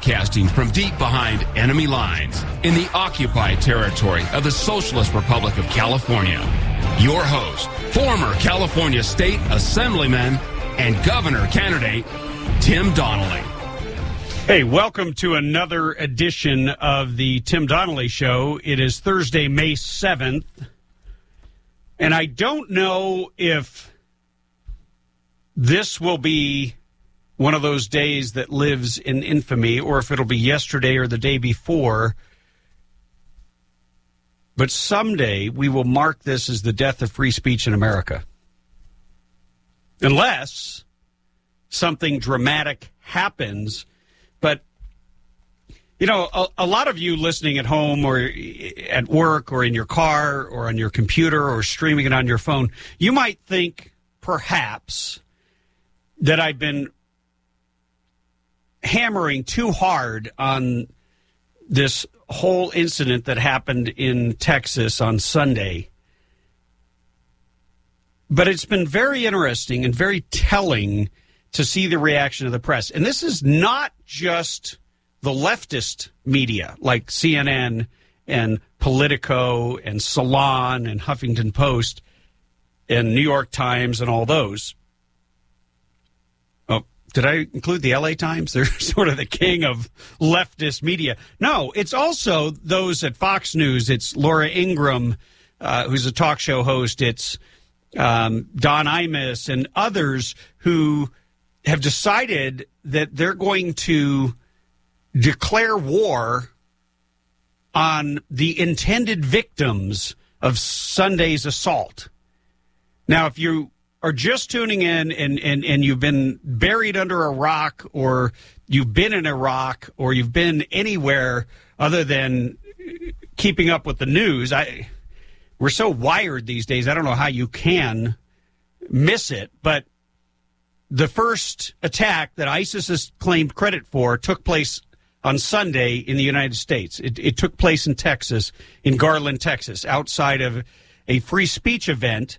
Broadcasting from deep behind enemy lines in the occupied territory of the Socialist Republic of California. Your host, former California State Assemblyman and Governor candidate, Tim Donnelly. Hey, welcome to another edition of the Tim Donnelly Show. It is Thursday, May 7th, and I don't know if this will be one of those days that lives in infamy, or if it'll be yesterday or the day before. But someday we will mark this as the death of free speech in America. Unless something dramatic happens. But, you know, a lot of you listening at home or at work or in your car or on your computer or streaming it on your phone, you might think perhaps that I've been hammering too hard on this whole incident that happened in Texas on Sunday. But it's been very interesting and very telling to see the reaction of the press. And this is not just the leftist media like CNN and Politico and Salon and Huffington Post and New York Times and all those. Did I include the LA Times? They're sort of the king of leftist media. No, it's also those at Fox News. It's Laura Ingraham, who's a talk show host. It's Don Imus and others who have decided that they're going to declare war on the intended victims of Sunday's assault. Now, if you are just tuning in and you've been buried under a rock, or you've been in Iraq, or you've been anywhere other than keeping up with the news, we're so wired these days, I don't know how you can miss it. But the first attack that ISIS has claimed credit for took place on Sunday in the United States. It took place in Texas, in Garland, Texas, outside of a free speech event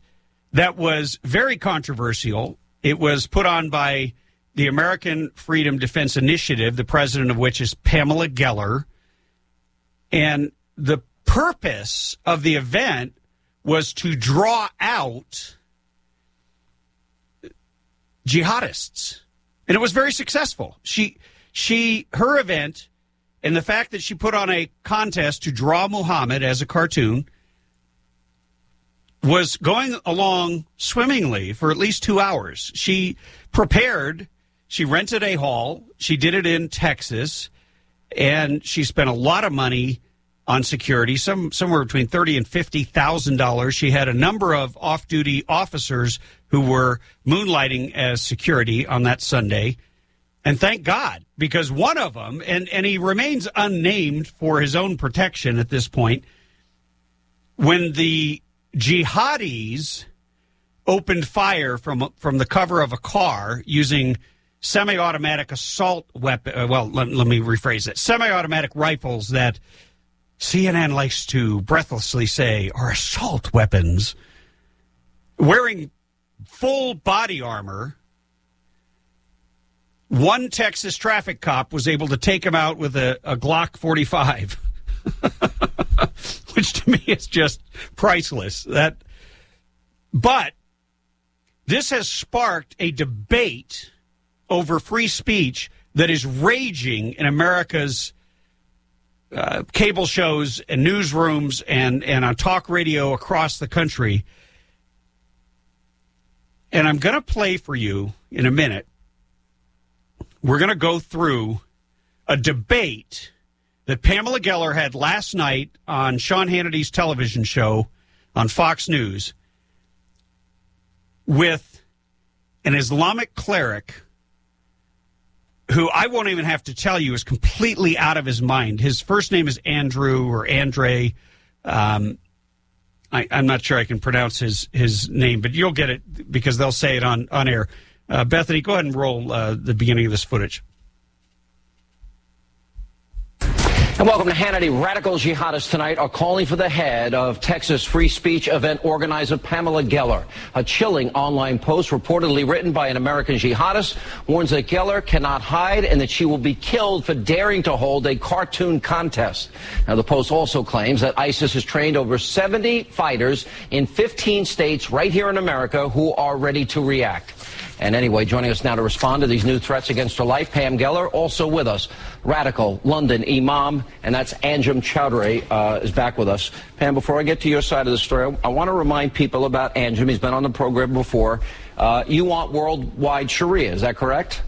that was very controversial. It was put on by the American Freedom Defense Initiative, the president of which is Pamela Geller. And the purpose of the event was to draw out jihadists. And it was very successful. Her event, and the fact that she put on a contest to draw Muhammad as a cartoon, was going along swimmingly for at least 2 hours. She prepared, she rented a hall, she did it in Texas, and she spent a lot of money on security, somewhere between $30,000 and $50,000. She had a number of off-duty officers who were moonlighting as security on that Sunday. And thank God, because one of them, and he remains unnamed for his own protection at this point, when the jihadis opened fire from the cover of a car using semi-automatic assault weapon. Well, let me rephrase it. Semi-automatic rifles that CNN likes to breathlessly say are assault weapons. Wearing full body armor, one Texas traffic cop was able to take him out with a Glock 45. Which to me is just priceless. But this has sparked a debate over free speech that is raging in America's cable shows and newsrooms and on talk radio across the country. And I'm going to play for you in a minute. We're going to go through a debate that Pamela Geller had last night on Sean Hannity's television show on Fox News with an Islamic cleric who I won't even have to tell you is completely out of his mind. His first name is Andrew or Andre. I'm not sure I can pronounce his name, but you'll get it because they'll say it on air. Bethany, go ahead and roll the beginning of this footage. And welcome to Hannity. Radical jihadists tonight are calling for the head of Texas free speech event organizer Pamela Geller. A chilling online post reportedly written by an American jihadist warns that Geller cannot hide and that she will be killed for daring to hold a cartoon contest. Now, the post also claims that ISIS has trained over 70 fighters in 15 states right here in America who are ready to react. And anyway, joining us now to respond to these new threats against her life, Pam Geller, also with us, radical London imam, and that's Anjem Choudary is back with us. Pam, before I get to your side of the story, I want to remind people about Anjem. He's been on the program before. You want worldwide Sharia, is that correct?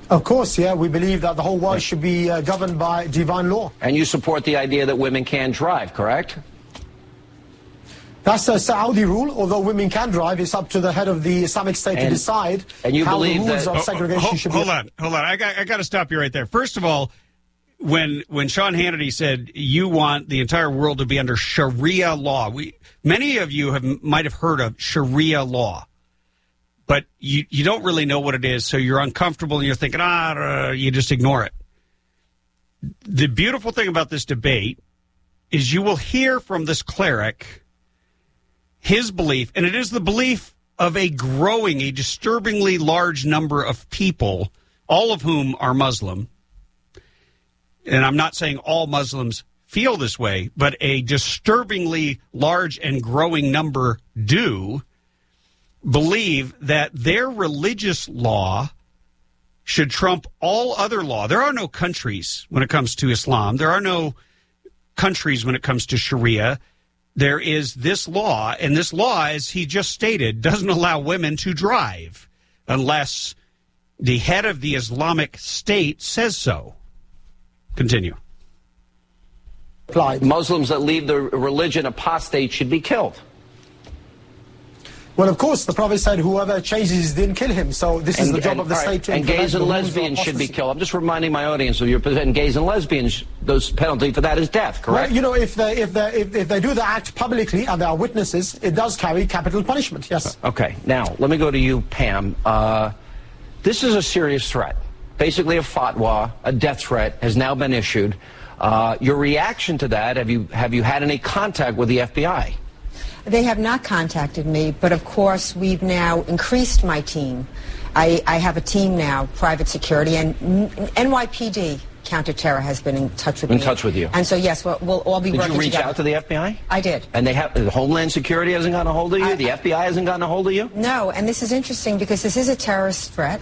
Of course, yeah. We believe that the whole world should be governed by divine law. And you support the idea that women can drive, correct? That's a Saudi rule. Although women can drive, it's up to the head of the Islamic State to decide how the rules of segregation should be. Hold on. I got to stop you right there. First of all, when Sean Hannity said you want the entire world to be under Sharia law, many of you might have heard of Sharia law, but you don't really know what it is, so you're uncomfortable and you're thinking, you just ignore it. The beautiful thing about this debate is you will hear from this cleric his belief, and it is the belief of a disturbingly large number of people, all of whom are Muslim. And I'm not saying all Muslims feel this way, but a disturbingly large and growing number do believe that their religious law should trump all other law. There are no countries when it comes to Islam. There are no countries when it comes to Sharia. There is this law, and this law, as he just stated, doesn't allow women to drive unless the head of the Islamic State says so. Continue. Muslims that leave the religion apostate should be killed. Well, of course, the Prophet said whoever changes his din, kill him. So this is the job of the state to implement. And gays and lesbians should be killed. I'm just reminding my audience of your position. Gays and lesbians, the penalty for that is death, correct? Well, if they do the act publicly and there are witnesses, it does carry capital punishment, yes. Okay. Now, let me go to you, Pam. This is a serious threat. Basically, a fatwa, a death threat, has now been issued. Your reaction to that, have you had any contact with the FBI? They have not contacted me, but of course we've now increased my team. I have a team now, private security, and NYPD counterterror has been in touch with me. In touch with you. And so yes, we'll all be working together. Did you reach out to the FBI? I did. And the Homeland Security hasn't gotten a hold of you? The FBI hasn't gotten a hold of you? No, and this is interesting because this is a terrorist threat.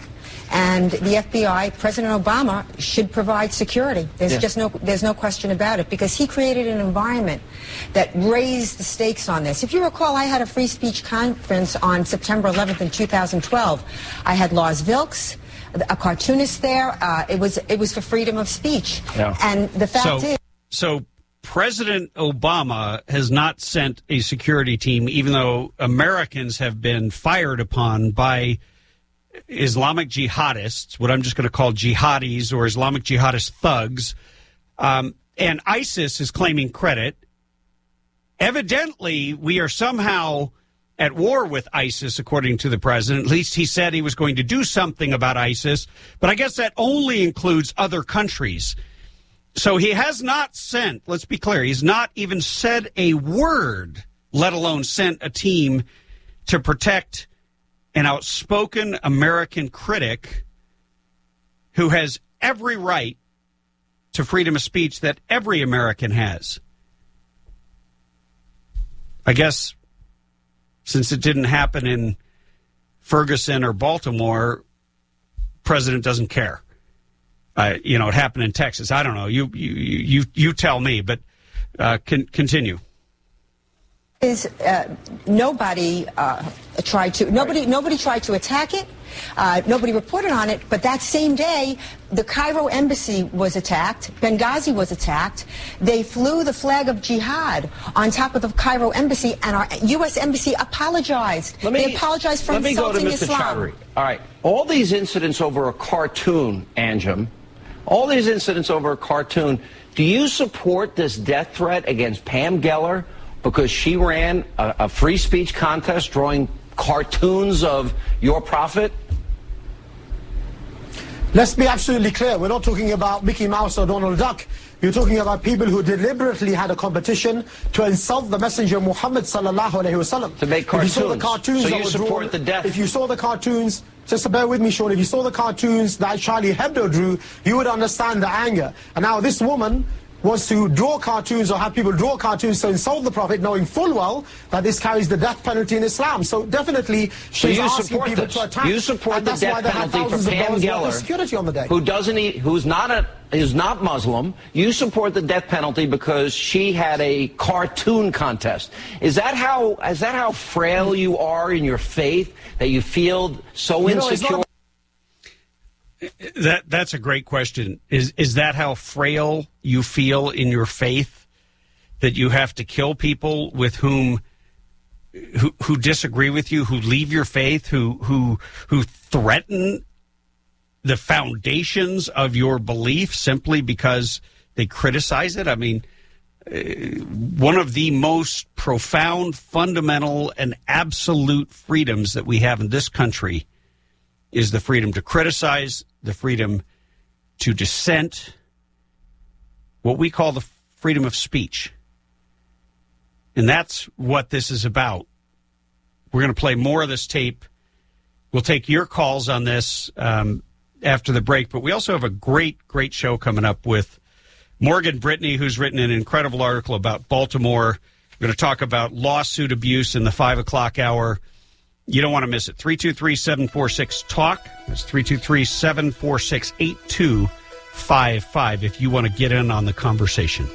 And the FBI, President Obama, should provide security. There's no question about it, because he created an environment that raised the stakes on this. If you recall, I had a free speech conference on September 11th in 2012. I had Lars Vilks, a cartoonist there. It was for freedom of speech. Yeah. And the fact is... So President Obama has not sent a security team, even though Americans have been fired upon by Islamic jihadists, what I'm just going to call jihadis or Islamic jihadist thugs, and ISIS is claiming credit. Evidently, we are somehow at war with ISIS, according to the president. At least he said he was going to do something about ISIS, but I guess that only includes other countries. So he has not sent, let's be clear, he's not even said a word, let alone sent a team to protect an outspoken American critic who has every right to freedom of speech that every American has. I guess since it didn't happen in Ferguson or Baltimore, president doesn't care. It happened in Texas. I don't know. You tell me, but continue. Nobody tried to attack it. Nobody reported on it. But that same day, the Cairo embassy was attacked. Benghazi was attacked. They flew the flag of jihad on top of the Cairo embassy, and our U.S. embassy apologized. They apologized for insulting Islam. Choudary. All right. All these incidents over a cartoon, Anjem, all these incidents over a cartoon, do you support this death threat against Pam Geller because she ran a free speech contest drawing cartoons of your prophet? Let's be absolutely clear. We're not talking about Mickey Mouse or Donald Duck. You're talking about people who deliberately had a competition to insult the Messenger Muhammad sallallahu alaihi wasallam. To make cartoons. If you saw the cartoons so that you were support drawn, the death. If you saw the cartoons, just bear with me, Sean. If you saw the cartoons that Charlie Hebdo drew, you would understand the anger. And now this woman wants to draw cartoons or have people draw cartoons to insult the Prophet, knowing full well that this carries the death penalty in Islam. So definitely, she's asking people to attack. You support the death penalty for Pam Geller, security on the day. who's not Muslim. You support the death penalty because she had a cartoon contest. Is that how frail you are in your faith, that you feel so insecure? That's a great question. Is that how frail you feel in your faith, that you have to kill people with who disagree with you, who leave your faith, who threaten the foundations of your belief simply because they criticize it? I mean, one of the most profound, fundamental, and absolute freedoms that we have in this country is the freedom to criticize, the freedom to dissent, what we call the freedom of speech. And that's what this is about. We're going to play more of this tape. We'll take your calls on this after the break, but we also have a great show coming up with Morgan Brittany, who's written an incredible article about Baltimore. We're going to talk about lawsuit abuse in the 5 o'clock hour. You don't want to miss it. 323-746-TALK. That's 323-746-8255 if you want to get in on the conversation.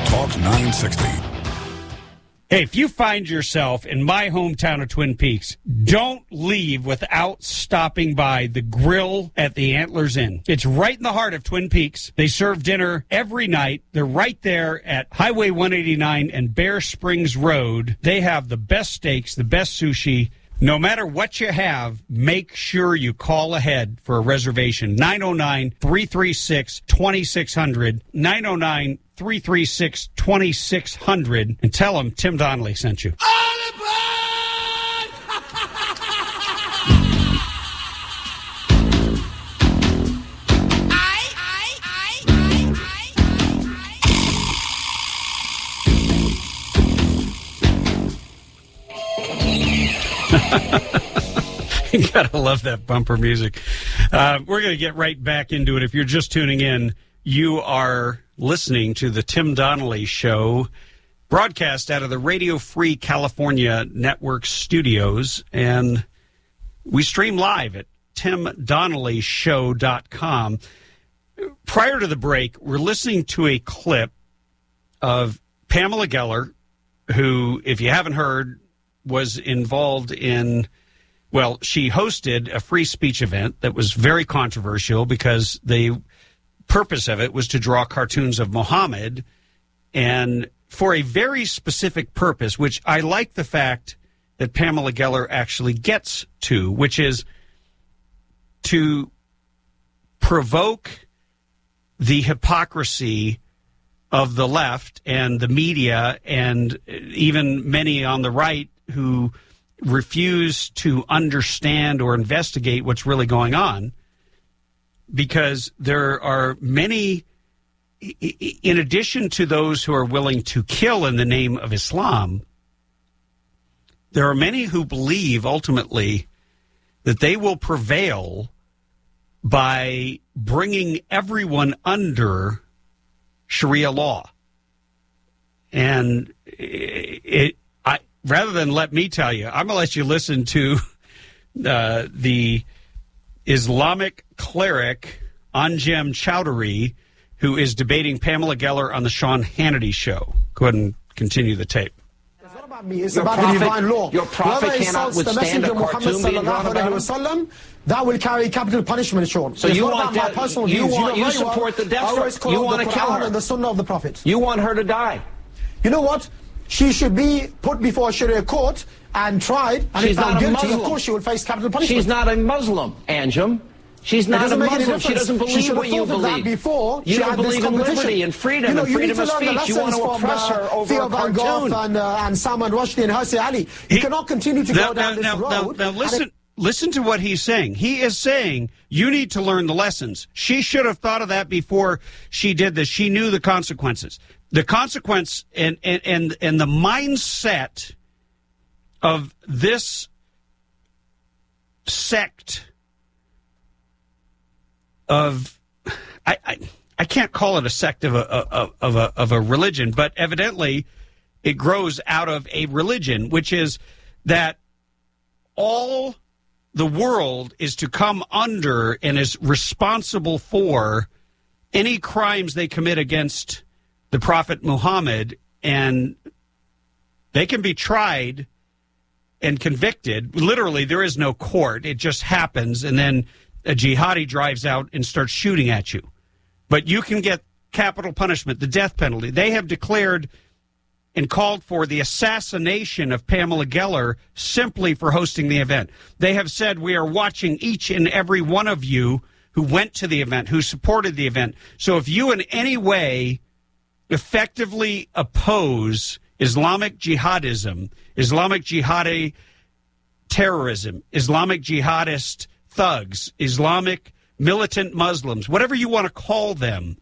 Talk 960. Hey, if you find yourself in my hometown of Twin Peaks, don't leave without stopping by the grill at the Antlers Inn. It's right in the heart of Twin Peaks. They serve dinner every night. They're right there at Highway 189 and Bear Springs Road. They have the best steaks, the best sushi. No matter what you have, make sure you call ahead for a reservation. 909-336-2600. 909-336-2600. And tell them Tim Donnelly sent you. You gotta love that bumper music. We're going to get right back into it. If you're just tuning in, you are listening to the Tim Donnelly Show, broadcast out of the Radio Free California Network studios, and we stream live at timdonnellyshow.com. Prior to the break, we're listening to a clip of Pamela Geller, who, if you haven't heard, was involved in, well, she hosted a free speech event that was very controversial because the purpose of it was to draw cartoons of Muhammad, and for a very specific purpose, which I like the fact that Pamela Geller actually gets to, which is to provoke the hypocrisy of the left and the media and even many on the right who refuse to understand or investigate what's really going on, because there are many, in addition to those who are willing to kill in the name of Islam, there are many who believe ultimately that they will prevail by bringing everyone under Sharia law. And rather than let me tell you, I'm going to let you listen to the Islamic cleric Anjem Chowdhury, who is debating Pamela Geller on the Sean Hannity show. Go ahead and continue the tape. It's not about me. It's about the divine law. Your prophet cannot withstand a cartoon being drawn about him? That will carry capital punishment, Sean. So you want that? You support the death penalty? You want to kill her? And the sunnah of the prophet. You want her to die? You know what? she should be put before a Sharia court and tried, and if found guilty, of course she will face capital punishment. She's not a Muslim, Anjem. She's not a Muslim. She doesn't believe what you believe. Before you don't believe in liberty and freedom and freedom of speech. You want to oppress her over a cartoon. And Salman Rushdie and Hirsi Ali. You cannot continue to go down this road. Now listen to what he's saying. He is saying you need to learn the lessons. She should have thought of that before she did this. She knew the consequences. The consequence and the mindset of this sect of I can't call it a sect of a religion, but evidently it grows out of a religion, which is that all the world is to come under and is responsible for any crimes they commit against the Prophet Muhammad, and they can be tried and convicted. Literally, there is no court. It just happens, and then a jihadi drives out and starts shooting at you. But you can get capital punishment, the death penalty. They have declared and called for the assassination of Pamela Geller simply for hosting the event. They have said, we are watching each and every one of you who went to the event, who supported the event. So if you in any way effectively oppose Islamic jihadism, Islamic jihadi terrorism, Islamic jihadist thugs, Islamic militant Muslims, whatever you want to call them,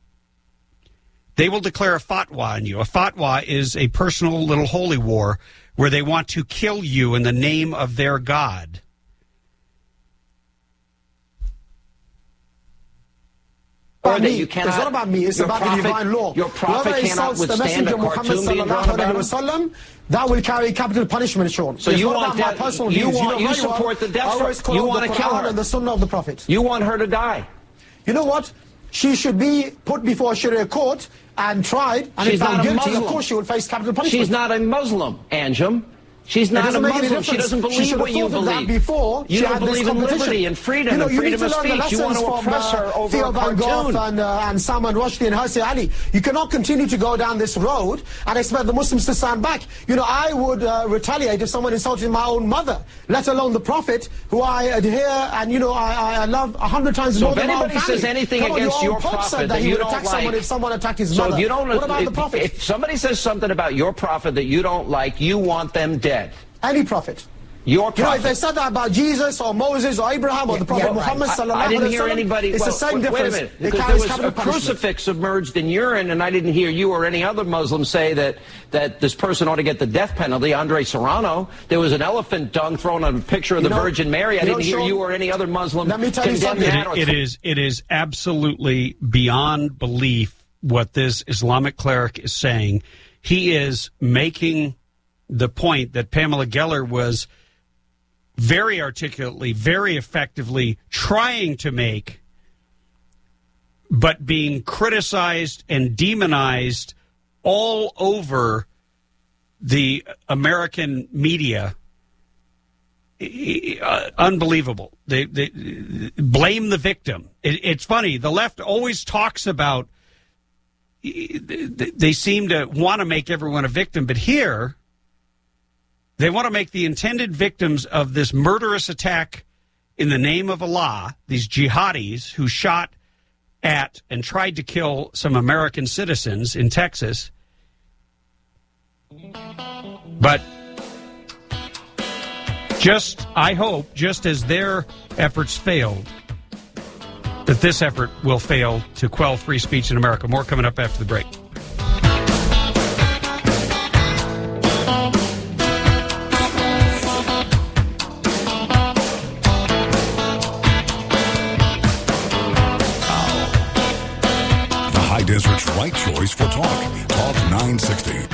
they will declare a fatwa on you. A fatwa is a personal little holy war where they want to kill you in the name of their God. It's not about me. It's about the divine law. Your prophet cannot withstand a cartoon being drawn about him. That will carry capital punishment, Sean. So you want that? You support the death penalty? You want to kill her? And the Sunnah of the Prophet. You want her to die? You know what? She should be put before a Sharia court and tried, and if found guilty, of course she will face capital punishment. She's not a Muslim, Anjem. She's not a Muslim. She doesn't believe what you believe. You don't believe in liberty and freedom and freedom of speech. You want to oppress her over a cartoon. And Salman Rushdie and Hirsi Ali. You cannot continue to go down this road and expect the Muslims to stand back. You know, I would retaliate if someone insulted my own mother, let alone the Prophet, who I adhere and, you know, I love 100 times more than my own family. So if anybody says anything against your Prophet that you don't like, if someone attacked his mother, what about the Prophet? If somebody says something about your Prophet that you don't like, you want them dead. Any prophet. Your prophet. You know, if they said that about Jesus or Moses or Abraham or the Prophet Muhammad sallallahu alaihi wasallam, I didn't hear anybody. It's the same difference. Wait a minute, because there was a crucifix submerged in urine, and I didn't hear you or any other Muslim say that this person ought to get the death penalty. Andre Serrano. There was an elephant dung thrown on a picture of the Virgin Mary. I didn't hear you or any other Muslim condemn that. It is absolutely beyond belief what this Islamic cleric is saying. He is making the point that Pamela Geller was very articulately, very effectively trying to make, but being criticized and demonized all over the American media. Unbelievable. They blame the victim. It's funny. The left always talks about, they seem to want to make everyone a victim, but here they want to make the intended victims of this murderous attack in the name of Allah, these jihadis who shot at and tried to kill some American citizens in Texas. But I hope, just as their efforts failed, that this effort will fail to quell free speech in America. More coming up after the break. Desert's right choice for talk. Talk 960.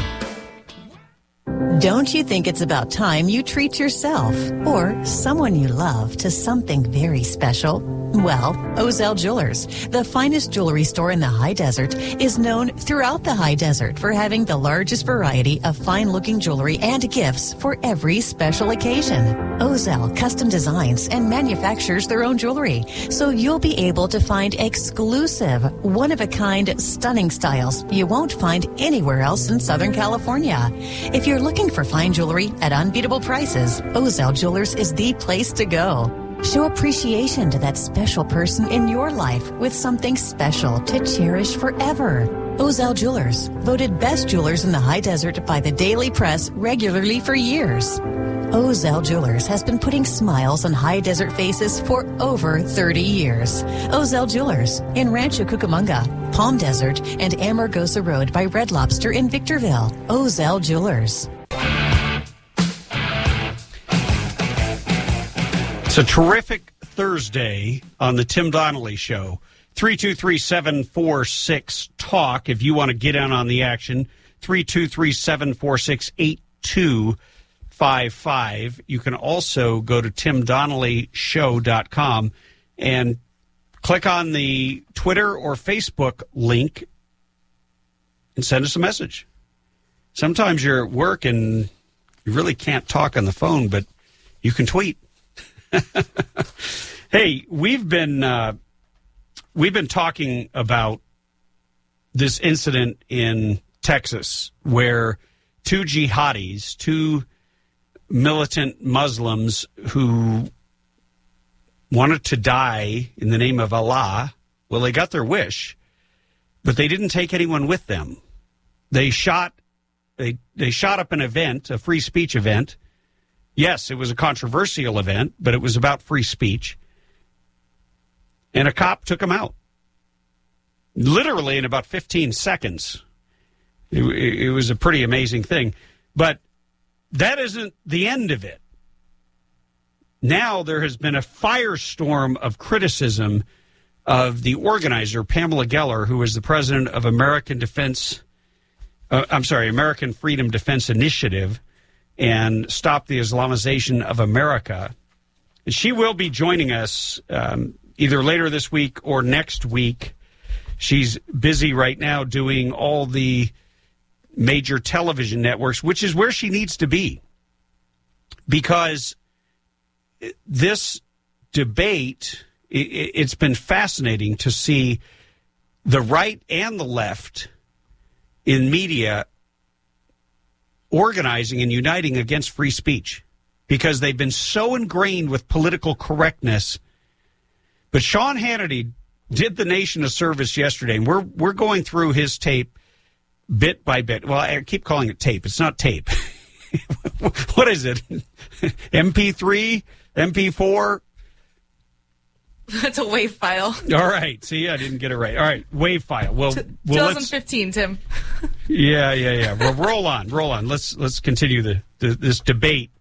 Don't you think it's about time you treat yourself or someone you love to something very special? Well, Ozell Jewelers, the finest jewelry store in the high desert, is known throughout the high desert for having the largest variety of fine-looking jewelry and gifts for every special occasion. Ozell custom designs and manufactures their own jewelry, so you'll be able to find exclusive, one-of-a-kind, stunning styles you won't find anywhere else in Southern California. If you're looking for fine jewelry at unbeatable prices, Ozell Jewelers is the place to go. Show appreciation to that special person in your life with something special to cherish forever. Ozell Jewelers, voted best jewelers in the high desert by the Daily Press regularly for years. Ozell Jewelers has been putting smiles on high desert faces for over 30 years. Ozell Jewelers in Rancho Cucamonga, Palm Desert, and Amargosa Road by Red Lobster in Victorville. Ozell Jewelers. It's a terrific Thursday on the Tim Donnelly Show. 323-746-TALK if you want to get in on the action. 323-746-8255. You can also go to timdonnellyshow.com and click on the Twitter or Facebook link and send us a message. Sometimes you're at work and you really can't talk on the phone, but you can tweet. Hey, we've been talking about this incident in Texas where two jihadis, two militant Muslims who wanted to die in the name of Allah, well, they got their wish, but they didn't take anyone with them. They shot up an event, a free speech event. Yes, it was a controversial event, but it was about free speech. And a cop took him out. Literally in about 15 seconds. It was a pretty amazing thing. But that isn't the end of it. Now there has been a firestorm of criticism of the organizer, Pamela Geller, who is the president of American Freedom Defense Initiative, and Stop the Islamization of America. She will be joining us either later this week or next week. She's busy right now doing all the major television networks, which is where she needs to be. Because this debate, it's been fascinating to see the right and the left in media organizing and uniting against free speech because they've been so ingrained with political correctness. But Sean Hannity did the nation a service yesterday, and we're going through his tape bit by bit. Well, I keep calling it tape. It's not tape. What is it? MP3? MP4? That's a WAV file. All right. See, I didn't get it right. All right. WAV file. Well, 2015, Tim. Yeah. Well, roll on. Let's continue this debate.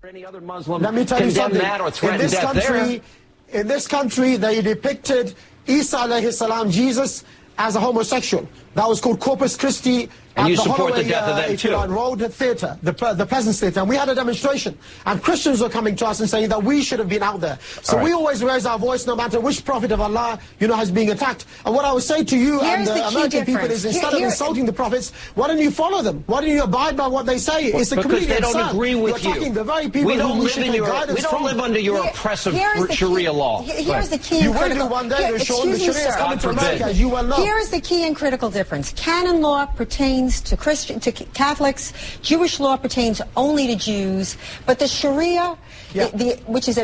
Any other Muslim Let me tell you something. That or threaten death there? In this country, they depicted Isa alayhi salam, Jesus, as a homosexual. That was called Corpus Christi. And you the support Holloway, the death of them, too. Road Theatre, the Pleasance Theatre. And we had a demonstration. And Christians were coming to us and saying that we should have been out there. So we always raise our voice no matter which prophet of Allah, has been attacked. And what I would say to you and the American people is instead of insulting the prophets, why don't you follow them? Why don't you abide by what they say? It's because they don't agree with You're attacking the very people we don't who live should in take your, guidance We don't from. live under your oppressive Sharia law. Here's the key. You will do one day, Sean. The Sharia is coming to America, as you well know. Here is the key and critical difference. Canon law pertains to Catholics. Jewish law pertains only to Jews. But the Sharia, which is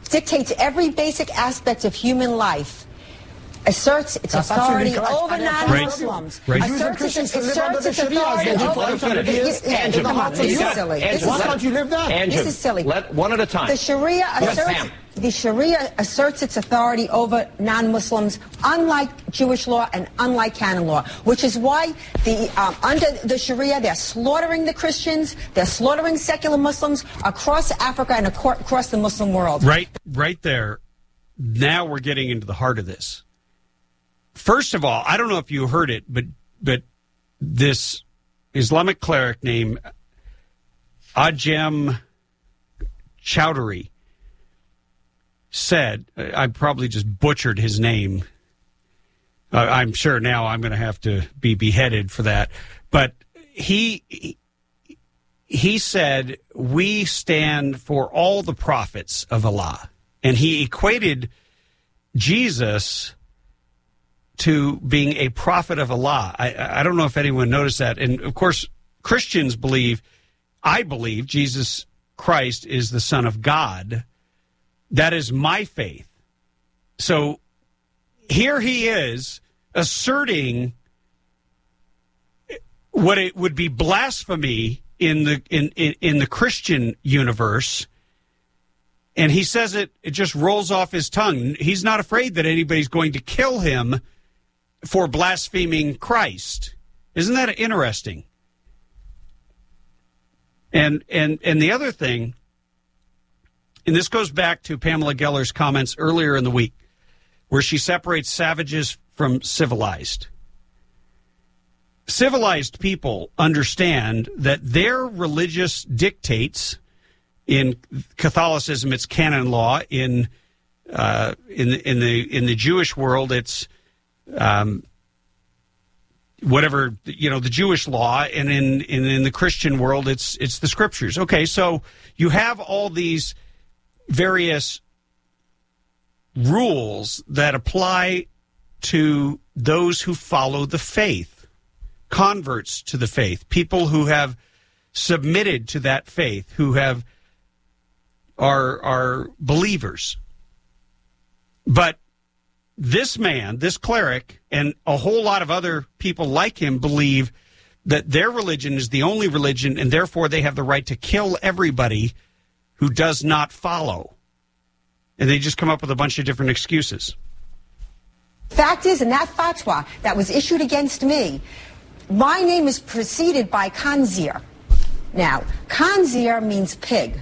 dictates every basic aspect of human life, asserts its authority over non-Muslims. Right. Asserts its authority over... This is silly. Why can't you live there? This is silly. One at a time. The Sharia asserts... The Sharia asserts its authority over non-Muslims, unlike Jewish law and unlike canon law, which is why under the Sharia, they're slaughtering the Christians, they're slaughtering secular Muslims across Africa and across the Muslim world. Right there. Now we're getting into the heart of this. First of all, I don't know if you heard it, but this Islamic cleric named Ajem Chowdhury said, I probably just butchered his name. I'm sure now I'm going to have to be beheaded for that. But he said, we stand for all the prophets of Allah. And he equated Jesus to being a prophet of Allah. I don't know if anyone noticed that. And, of course, Christians I believe Jesus Christ is the Son of God. That is my faith. So here he is asserting what it would be blasphemy in the Christian universe, and he says it just rolls off his tongue. He's not afraid that anybody's going to kill him for blaspheming Christ. Isn't that interesting? And the other thing, and this goes back to Pamela Geller's comments earlier in the week, where she separates savages from civilized. Civilized people understand that their religious dictates, in Catholicism it's canon law, in the Jewish world it's whatever, the Jewish law, and in the Christian world it's the scriptures. Okay, so you have all these various rules that apply to those who follow the faith, converts to the faith, people who have submitted to that faith, who are believers. But this man, this cleric, and a whole lot of other people like him believe that their religion is the only religion, and therefore they have the right to kill everybody who does not follow. And they just come up with a bunch of different excuses. Fact is, in that fatwa that was issued against me, my name is preceded by Khanzir. Now, Khanzir means pig.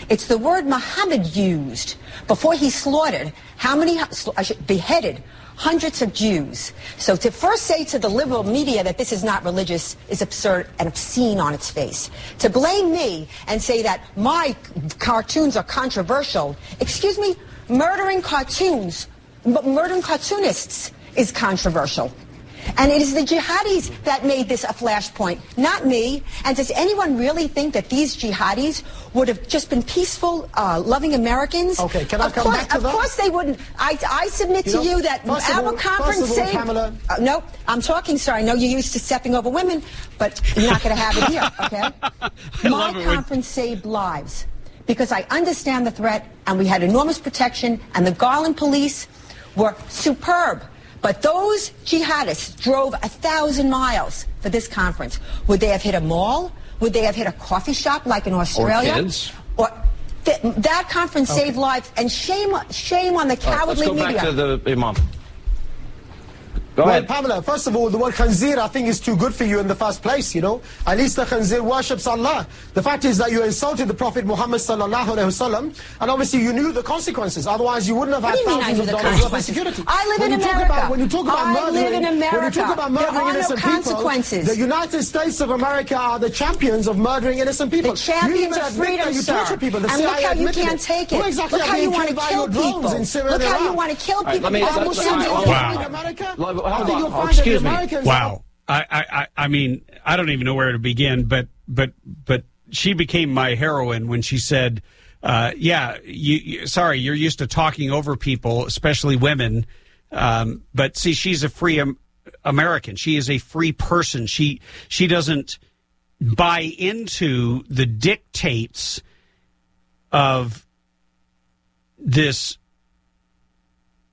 It's the word Muhammad used before he slaughtered beheaded hundreds of Jews. So to first say to the liberal media that this is not religious is absurd and obscene on its face. To blame me and say that my cartoons are controversial, excuse me, murdering cartoonists is controversial. And it is the jihadis that made this a flashpoint, not me. And does anyone really think that these jihadis would have just been peaceful, loving Americans? Okay, can I come back to that? Of course they wouldn't. I submit to you that our conference saved... Pamela... no, I'm talking, sir. I know you're used to stepping over women, but you're not going to have it here, okay? My conference saved lives because I understand the threat, and we had enormous protection, and the Garland police were superb. But those jihadists drove 1,000 miles for this conference. Would they have hit a mall? Would they have hit a coffee shop like in Australia? Or kids? That conference saved lives, and shame on the cowardly media. Let's go back to the Imam. Go well, ahead. Pamela, first of all, the word khanzir, I think, is too good for you in the first place, At least the khanzir worships Allah. The fact is that you insulted the Prophet Muhammad sallallahu alaihi wasallam, and obviously you knew the consequences. Otherwise, you wouldn't have had thousands of dollars worth of security. I live in America. When you talk about murdering innocent consequences. people, the United States of America are the champions of murdering innocent people. The champions of freedom, you torture people. And look how you can't take it. Look how you want to kill people. Look how you want to kill people. Wow. Excuse me. Wow. I mean, I don't even know where to begin, but she became my heroine when she said, you're used to talking over people, especially women. But see, she's a free American. She is a free person. She doesn't buy into the dictates of this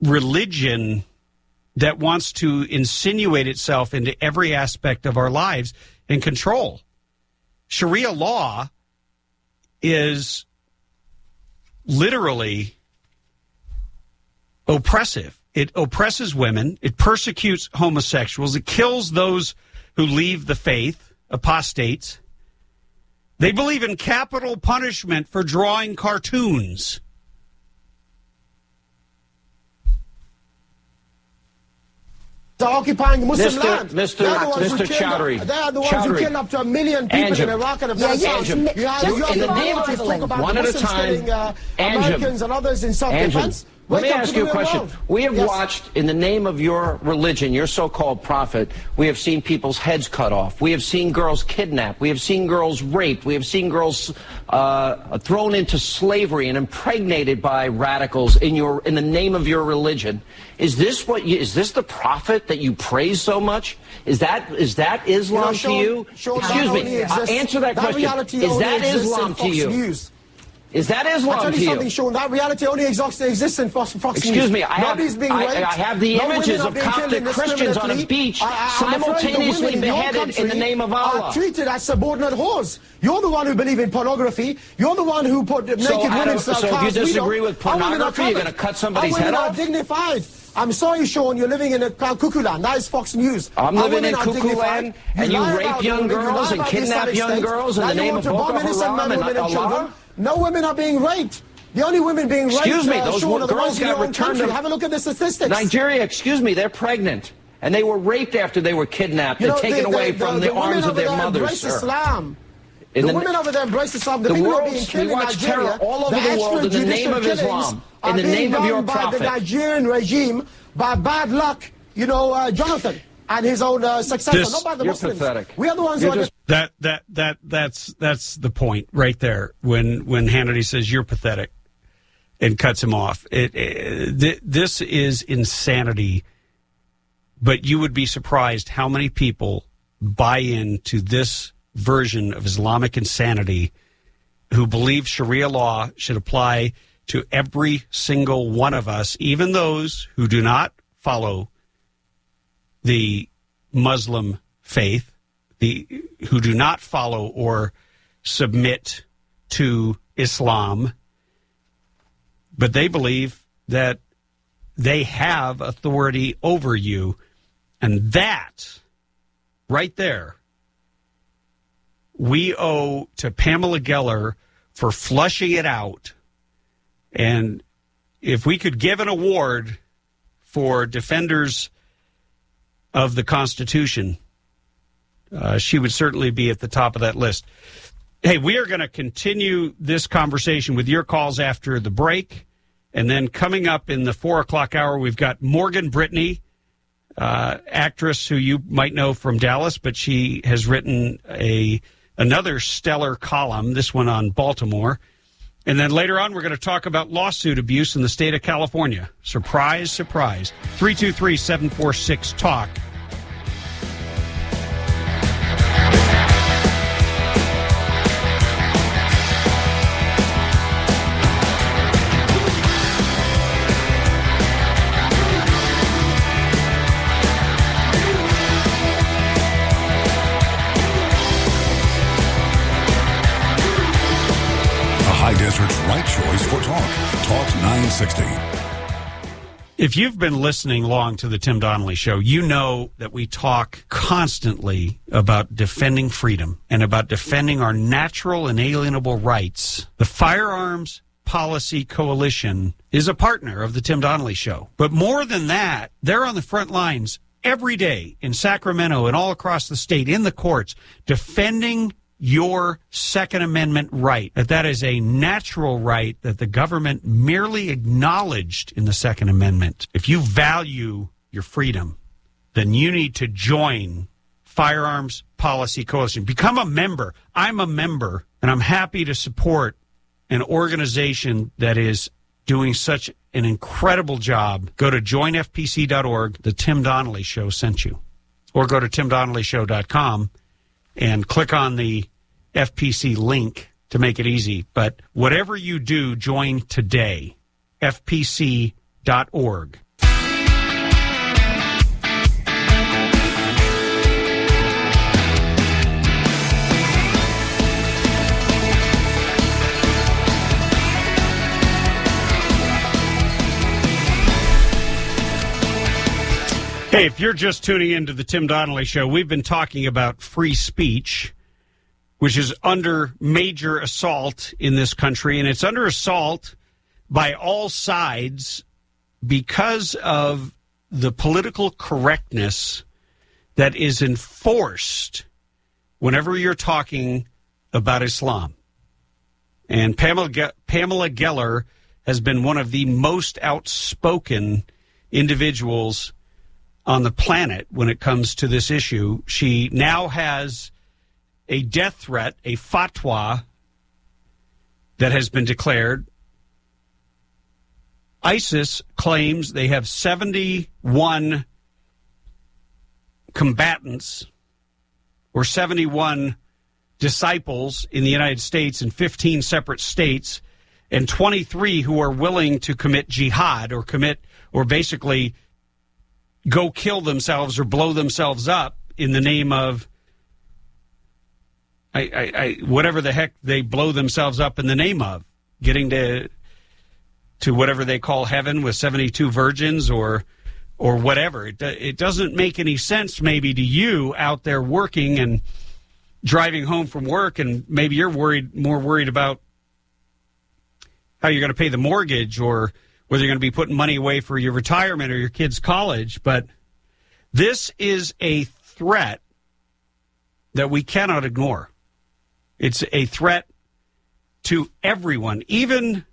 religion that wants to insinuate itself into every aspect of our lives and control. Sharia law is literally oppressive. It oppresses women. It persecutes homosexuals. It kills those who leave the faith, apostates. They believe in capital punishment for drawing cartoons. They're occupying Muslim Mr. land. Mr. Chowdhury. They are the ones who killed up to 1 million people in Iraq and Afghanistan. You have the name of one at a time. Americans and others in self-defense. Let me ask you a question. We have watched, in the name of your religion, your so-called prophet, we have seen people's heads cut off. We have seen girls kidnapped. We have seen girls raped. We have seen girls thrown into slavery and impregnated by radicals in the name of your religion. Is this the prophet that you praise so much? Is that Islam to you? Excuse me. Answer that question. Is that Islam to you? Is that Islam to you? I'll tell you something, Sean. That reality only exists in Fox News. Excuse me. I have the No images of Coptic Christians on a beach simultaneously beheaded in the name of Allah. Are treated as subordinate whores. You're the one who believe in pornography. You're the one who put naked women in cars. So if you disagree with pornography, you're going to cut somebody's head off? Dignified. I'm sorry, Sean, you're living in a cuckoo land. That is Fox News. I'm living in cuckoo land, and you rape young girls and kidnap young girls in the name of Boko Haram and Allah? No women are being raped. The only women being raped, excuse me, those Sean, girls got returned to... Have a look at the statistics. Nigeria, excuse me, they're pregnant. And they were raped after they were kidnapped and taken away from the arms of their mothers, sir. Islam. The women over there embrace Islam. The people are being killed in Nigeria. All over the world in the name of Islam, in the name of your prophet. By the Nigerian regime, by bad luck, Jonathan and his own successor, not by the Muslims. Pathetic. We are the ones who are... That's the point right there. When Hannity says you're pathetic and cuts him off, this is insanity. But you would be surprised how many people buy into this version of Islamic insanity, who believe Sharia law should apply to every single one of us, even those who do not follow the Muslim faith, who do not follow or submit to Islam, but they believe that they have authority over you. And that, right there, we owe to Pamela Geller for flushing it out. And if we could give an award for defenders of the Constitution, she would certainly be at the top of that list. Hey, we are going to continue this conversation with your calls after the break. And then coming up in the 4 o'clock hour, we've got Morgan Brittany, actress who you might know from Dallas, but she has written another stellar column, this one on Baltimore. And then later on, we're going to talk about lawsuit abuse in the state of California. Surprise, surprise. 323-746-TALK. Desert's right choice for talk. Talk 960. If you've been listening long to the Tim Donnelly Show, you know that we talk constantly about defending freedom and about defending our natural inalienable rights. The Firearms Policy Coalition is a partner of the Tim Donnelly Show. But more than that, they're on the front lines every day in Sacramento and all across the state, in the courts, defending your Second Amendment right. That is a natural right that the government merely acknowledged in the Second Amendment. If you value your freedom, then you need to join Firearms Policy Coalition. Become a member. I'm a member, and I'm happy to support an organization that is doing such an incredible job. Go to joinfpc.org. The Tim Donnelly Show sent you. Or go to timdonnellyshow.com and click on the FPC link to make it easy. But whatever you do, join today. FPC.org. Hey, if you're just tuning into the Tim Donnelly Show, we've been talking about free speech, which is under major assault in this country, and it's under assault by all sides because of the political correctness that is enforced whenever you're talking about Islam. And Pamela Geller has been one of the most outspoken individuals on the planet when it comes to this issue. She now has a death threat, a fatwa that has been declared. ISIS claims they have 71 combatants or 71 disciples in the United States in 15 separate states, and 23 who are willing to commit jihad or basically go kill themselves or blow themselves up in the name of whatever the heck they blow themselves up in the name of, getting to whatever they call heaven with 72 virgins or whatever. It doesn't make any sense maybe to you out there working and driving home from work, and maybe you're more worried about how you're going to pay the mortgage or whether you're going to be putting money away for your retirement or your kids' college. But this is a threat that we cannot ignore. It's a threat to everyone, even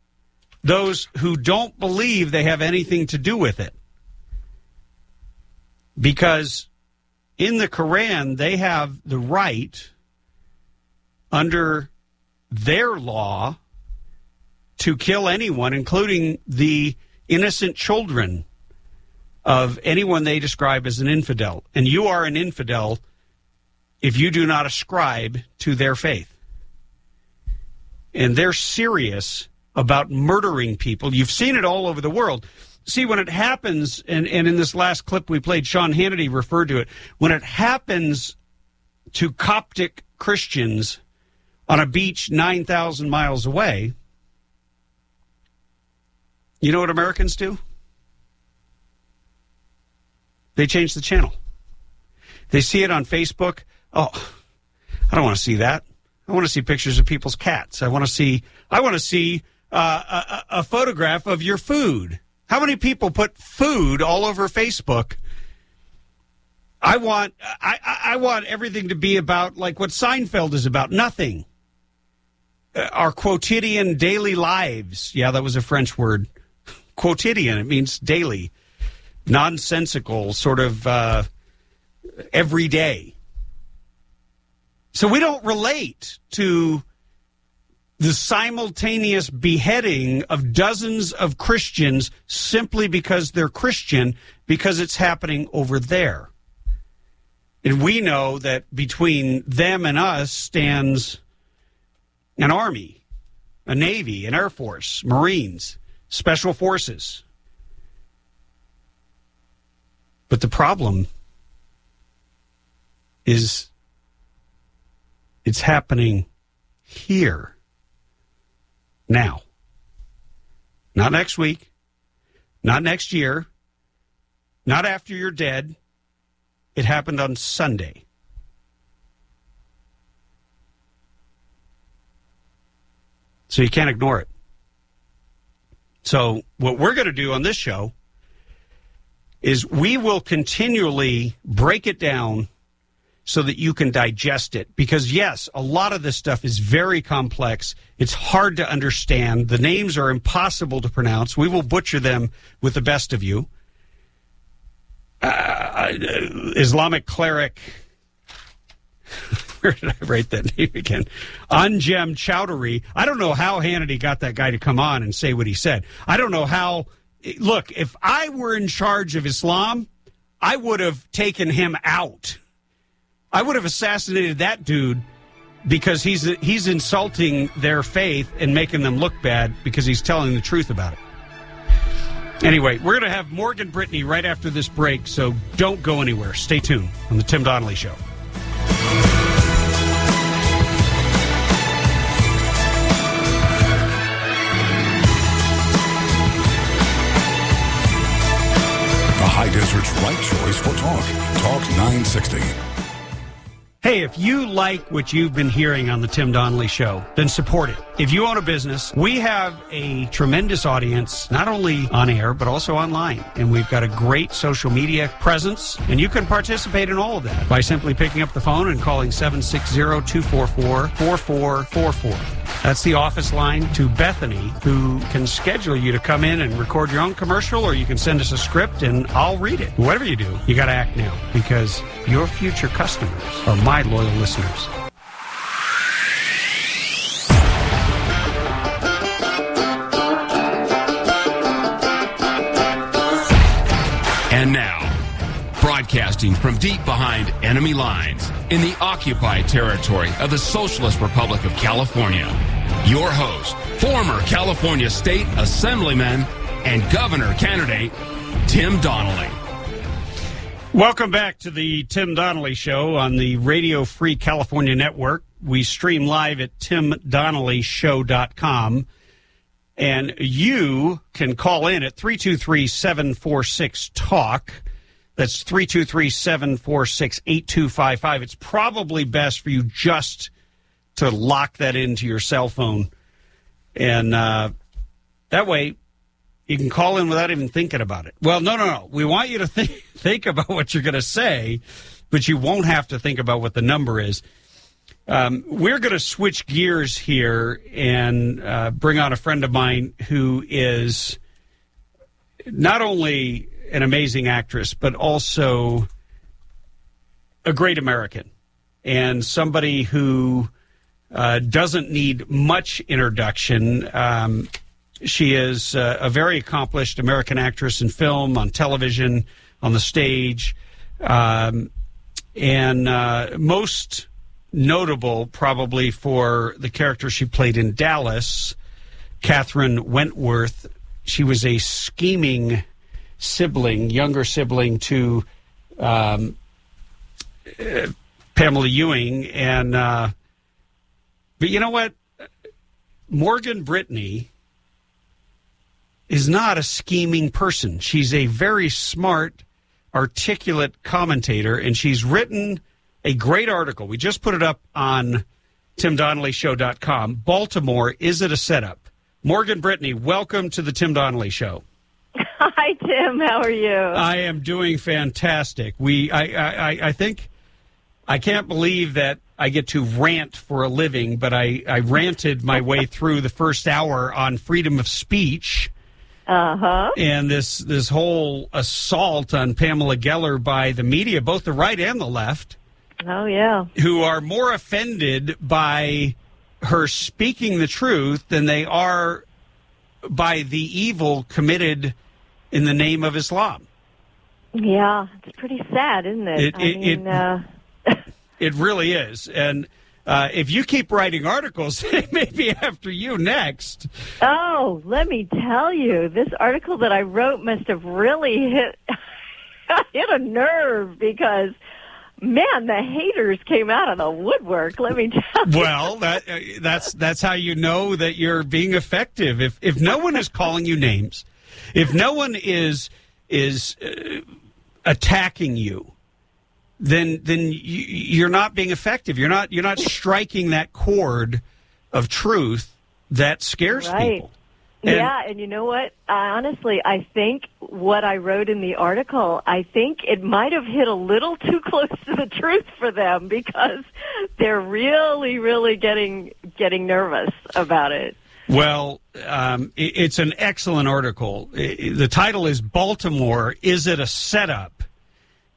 those who don't believe they have anything to do with it. Because in the Quran, they have the right, under their law, to kill anyone, including the innocent children of anyone they describe as an infidel. And you are an infidel if you do not ascribe to their faith. And they're serious about murdering people. You've seen it all over the world. See, when it happens, and in this last clip we played, Sean Hannity referred to it, when it happens to Coptic Christians on a beach 9,000 miles away, you know what Americans do? They change the channel. They see it on Facebook. Oh, I don't want to see that. I want to see pictures of people's cats. I want to see a photograph of your food. How many people put food all over Facebook? I want everything to be about like what Seinfeld is about. Nothing. Our quotidian daily lives. Yeah, that was a French word. Quotidian. It means daily. Nonsensical, sort of every day. So we don't relate to the simultaneous beheading of dozens of Christians simply because they're Christian, because it's happening over there. And we know that between them and us stands an army, a navy, an air force, Marines, special forces. But the problem is it's happening here. Now, not next week, not next year, not after you're dead. It happened on Sunday. So you can't ignore it. So what we're going to do on this show is we will continually break it down so that you can digest it. Because, yes, a lot of this stuff is very complex. It's hard to understand. The names are impossible to pronounce. We will butcher them with the best of you. Islamic cleric, where did I write that name again? Anjem Chowdhury. I don't know how Hannity got that guy to come on and say what he said. I don't know how. Look, if I were in charge of Islam, I would have taken him out. I would have assassinated that dude because he's insulting their faith and making them look bad because he's telling the truth about it. Anyway, we're going to have Morgan Brittany right after this break, so don't go anywhere. Stay tuned on the Tim Donnelly Show. The High Desert's right choice for talk. Talk 960. Hey, if you like what you've been hearing on the Tim Donnelly Show, then support it. If you own a business, we have a tremendous audience, not only on air, but also online. And we've got a great social media presence, and you can participate in all of that by simply picking up the phone and calling 760-244-4444. That's the office line to Bethany, who can schedule you to come in and record your own commercial, or you can send us a script and I'll read it. Whatever you do, you got to act now, because your future customers are my loyal listeners. And now, broadcasting from deep behind enemy lines in the occupied territory of the Socialist Republic of California, your host, former California State Assemblyman and Governor candidate, Tim Donnelly. Welcome back to the Tim Donnelly Show on the Radio Free California Network. We stream live at timdonnellyshow.com. And you can call in at 323-746-TALK. That's 323-746-8255. It's probably best for you just to lock that into your cell phone. And that way you can call in without even thinking about it. Well, no. We want you to think about what you're going to say, but you won't have to think about what the number is. We're going to switch gears here and bring on a friend of mine who is not only an amazing actress, but also a great American and somebody who doesn't need much introduction. She is a very accomplished American actress in film, on television, on the stage, and most notable probably for the character she played in Dallas, Catherine Wentworth. She was a scheming younger sibling to Pamela Ewing. And but you know what? Morgan Brittany is not a scheming person. She's a very smart, articulate commentator, and she's written a great article. We just put it up on TimDonnellyShow.com. Baltimore, is it a setup? Morgan Brittany, welcome to the Tim Donnelly Show. Hi, Tim. How are you? I am doing fantastic. I think I can't believe that I get to rant for a living, but I ranted my way through the first hour on freedom of speech. Uh-huh. And this whole assault on Pamela Geller by the media, both the right and the left. Oh, yeah. Who are more offended by her speaking the truth than they are by the evil committed in the name of Islam. Yeah, it's pretty sad, isn't it? It really is. And if you keep writing articles, they may be after you next. Oh, let me tell you, this article that I wrote must have really hit a nerve because, man, the haters came out of the woodwork, let me tell you. Well, that's how you know that you're being effective. If no one is calling you names, if no one is attacking you, then you're not being effective. You're not striking that chord of truth that scares people. And you know what? Honestly, I think what I wrote in the article, I think it might have hit a little too close to the truth for them because they're really, really getting nervous about it. Well, it's an excellent article. The title is Baltimore, Is It a Setup?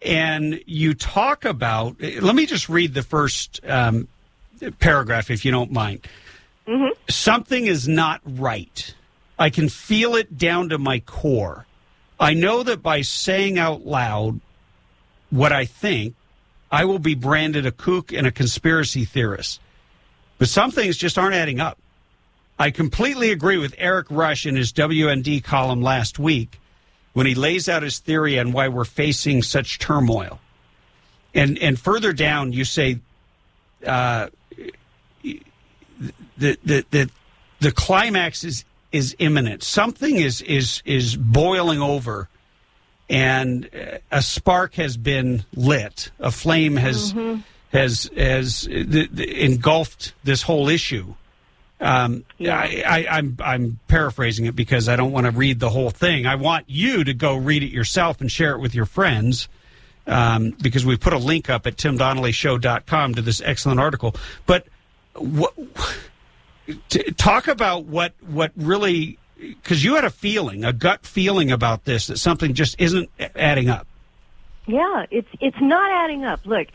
And you talk about, let me just read the first paragraph, if you don't mind. Mm-hmm. Something is not right. I can feel it down to my core. I know that by saying out loud what I think, I will be branded a kook and a conspiracy theorist. But some things just aren't adding up. I completely agree with Eric Rush in his WND column last week when he lays out his theory on why we're facing such turmoil. And further down, you say the climax is imminent. Something is boiling over, and a spark has been lit. A flame has has engulfed this whole issue. I'm paraphrasing it because I don't want to read the whole thing. I want you to go read it yourself and share it with your friends, because we put a link up at timdonnellyshow.com to this excellent article. But talk about what really, because you had a gut feeling about this, that something just isn't adding up. Yeah, it's not adding up. Look,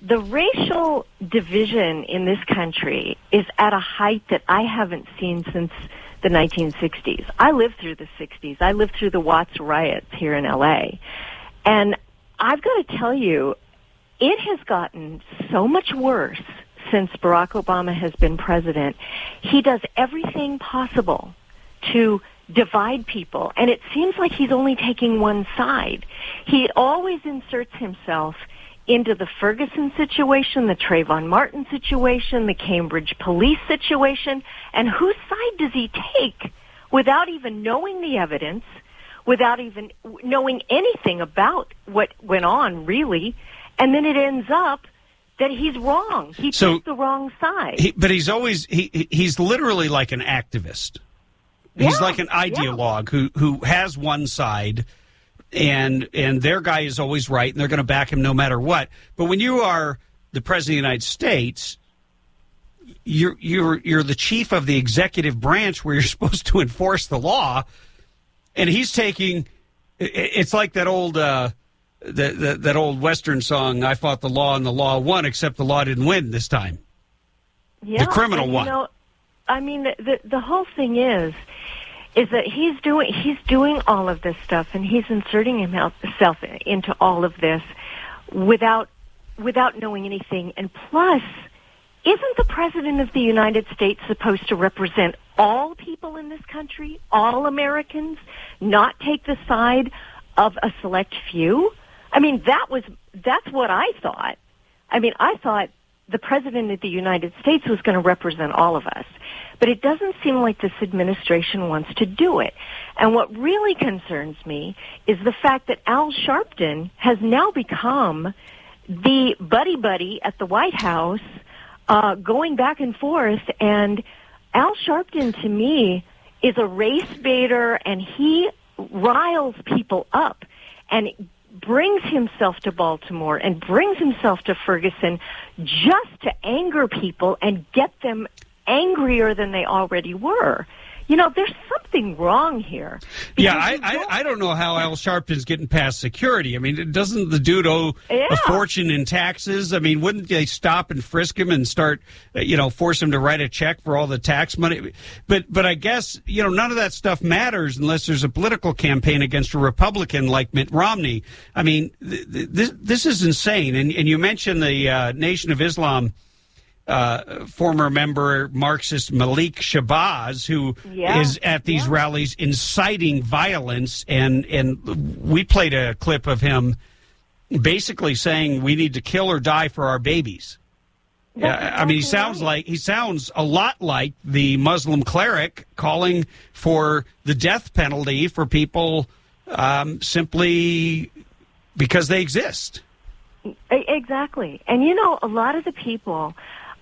the racial division in this country is at a height that I haven't seen since the 1960s. I lived through the 60s. I lived through the Watts riots here in L.A. And I've got to tell you, it has gotten so much worse since Barack Obama has been president. He does everything possible to divide people, and it seems like he's only taking one side. He always inserts himself into the Ferguson situation, the Trayvon Martin situation, the Cambridge police situation, and whose side does he take without even knowing the evidence, without even knowing anything about what went on, really, and then it ends up that he's wrong. He took the wrong side. But he's literally like an activist. He's like an ideologue who has one side, and their guy is always right, and they're going to back him no matter what. But when you are the president of the United States, you're the chief of the executive branch where you're supposed to enforce the law, and he's taking. It's like that old that old Western song, "I fought the law and the law won," except the law didn't win this time. Yeah, the criminal won. You know, I mean, the whole thing is that he's doing all of this stuff, and he's inserting himself into all of this without knowing anything. And plus, isn't the President of the United States supposed to represent all people in this country, all Americans, not take the side of a select few? I mean, that's what I thought. I mean, I thought the President of the United States was going to represent all of us. But it doesn't seem like this administration wants to do it. And what really concerns me is the fact that Al Sharpton has now become the buddy-buddy at the White House, going back and forth. And Al Sharpton, to me, is a race baiter, and he riles people up and brings himself to Baltimore and brings himself to Ferguson just to anger people and get them angrier than they already were. You know, there's something wrong here. Yeah, I don't know how Al Sharpton's getting past security. I mean, doesn't the dude owe a fortune in taxes? I mean, wouldn't they stop and frisk him and start, force him to write a check for all the tax money? But I guess, none of that stuff matters unless there's a political campaign against a Republican like Mitt Romney. I mean, this is insane. And you mentioned the Nation of Islam former member Marxist Malik Shabazz, who is at these rallies inciting violence, and we played a clip of him basically saying we need to kill or die for our babies. I mean, he sounds a lot like the Muslim cleric calling for the death penalty for people simply because they exist. Exactly. And a lot of the people,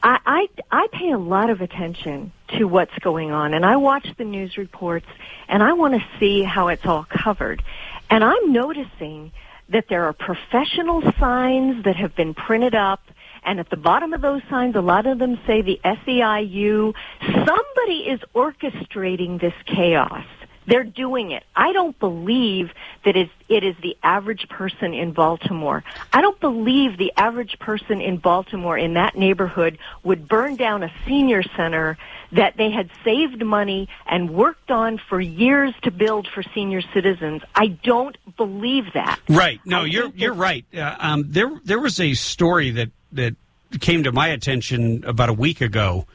I pay a lot of attention to what's going on, and I watch the news reports, and I want to see how it's all covered. And I'm noticing that there are professional signs that have been printed up, and at the bottom of those signs, a lot of them say the SEIU. Somebody is orchestrating this chaos. They're doing it. I don't believe that it is the average person in Baltimore. I don't believe the average person in Baltimore in that neighborhood would burn down a senior center that they had saved money and worked on for years to build for senior citizens. I don't believe that. Right. No, you're right. There was a story that came to my attention about a week ago,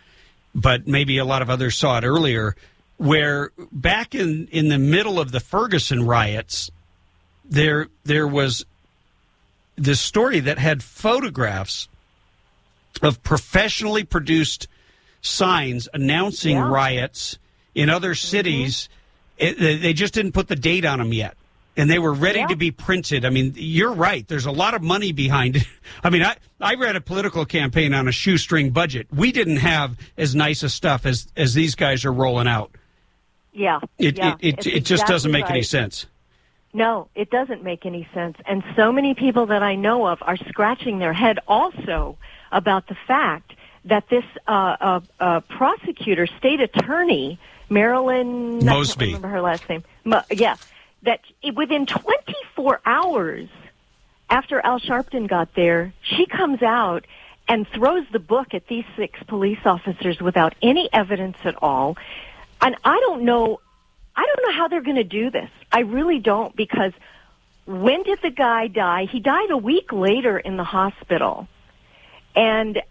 but maybe a lot of others saw it earlier, where back in the middle of the Ferguson riots, there was this story that had photographs of professionally produced signs announcing riots in other cities. They just didn't put the date on them yet. and they were ready to be printed. I mean, you're right. There's a lot of money behind it. I mean, I ran a political campaign on a shoestring budget. We didn't have as nice a stuff as these guys are rolling out. Yeah. It just doesn't make any sense. No, it doesn't make any sense. And so many people that I know of are scratching their head also about the fact that this prosecutor, state attorney, Marilyn Mosby, I can't remember her last name. That within 24 hours after Al Sharpton got there, she comes out and throws the book at these 6 police officers without any evidence at all. And I don't know how they're going to do this. I really don't, because when did the guy die? He died a week later in the hospital. And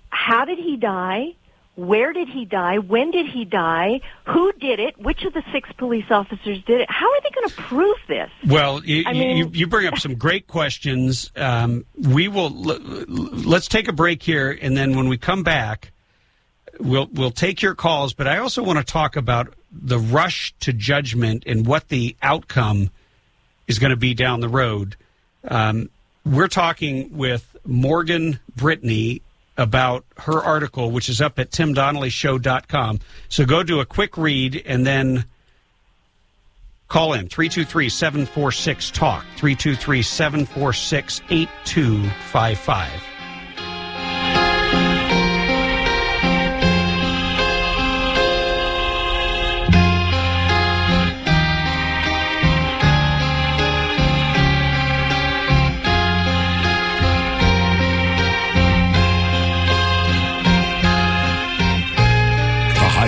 how did he die? Where did he die? When did he die? Who did it? Which of the 6 police officers did it? How are they going to prove this? Well, you bring up some great questions. Let's take a break here, and then when we come back, we'll take your calls. But I also want to talk about the rush to judgment and what the outcome is going to be down the road. We're talking with Morgan Brittany about her article, which is up at timdonnellyshow.com. So go do a quick read and then call in 323-746-TALK, 323-746-8255.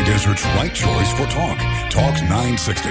Desert's right choice for talk. Talk 960.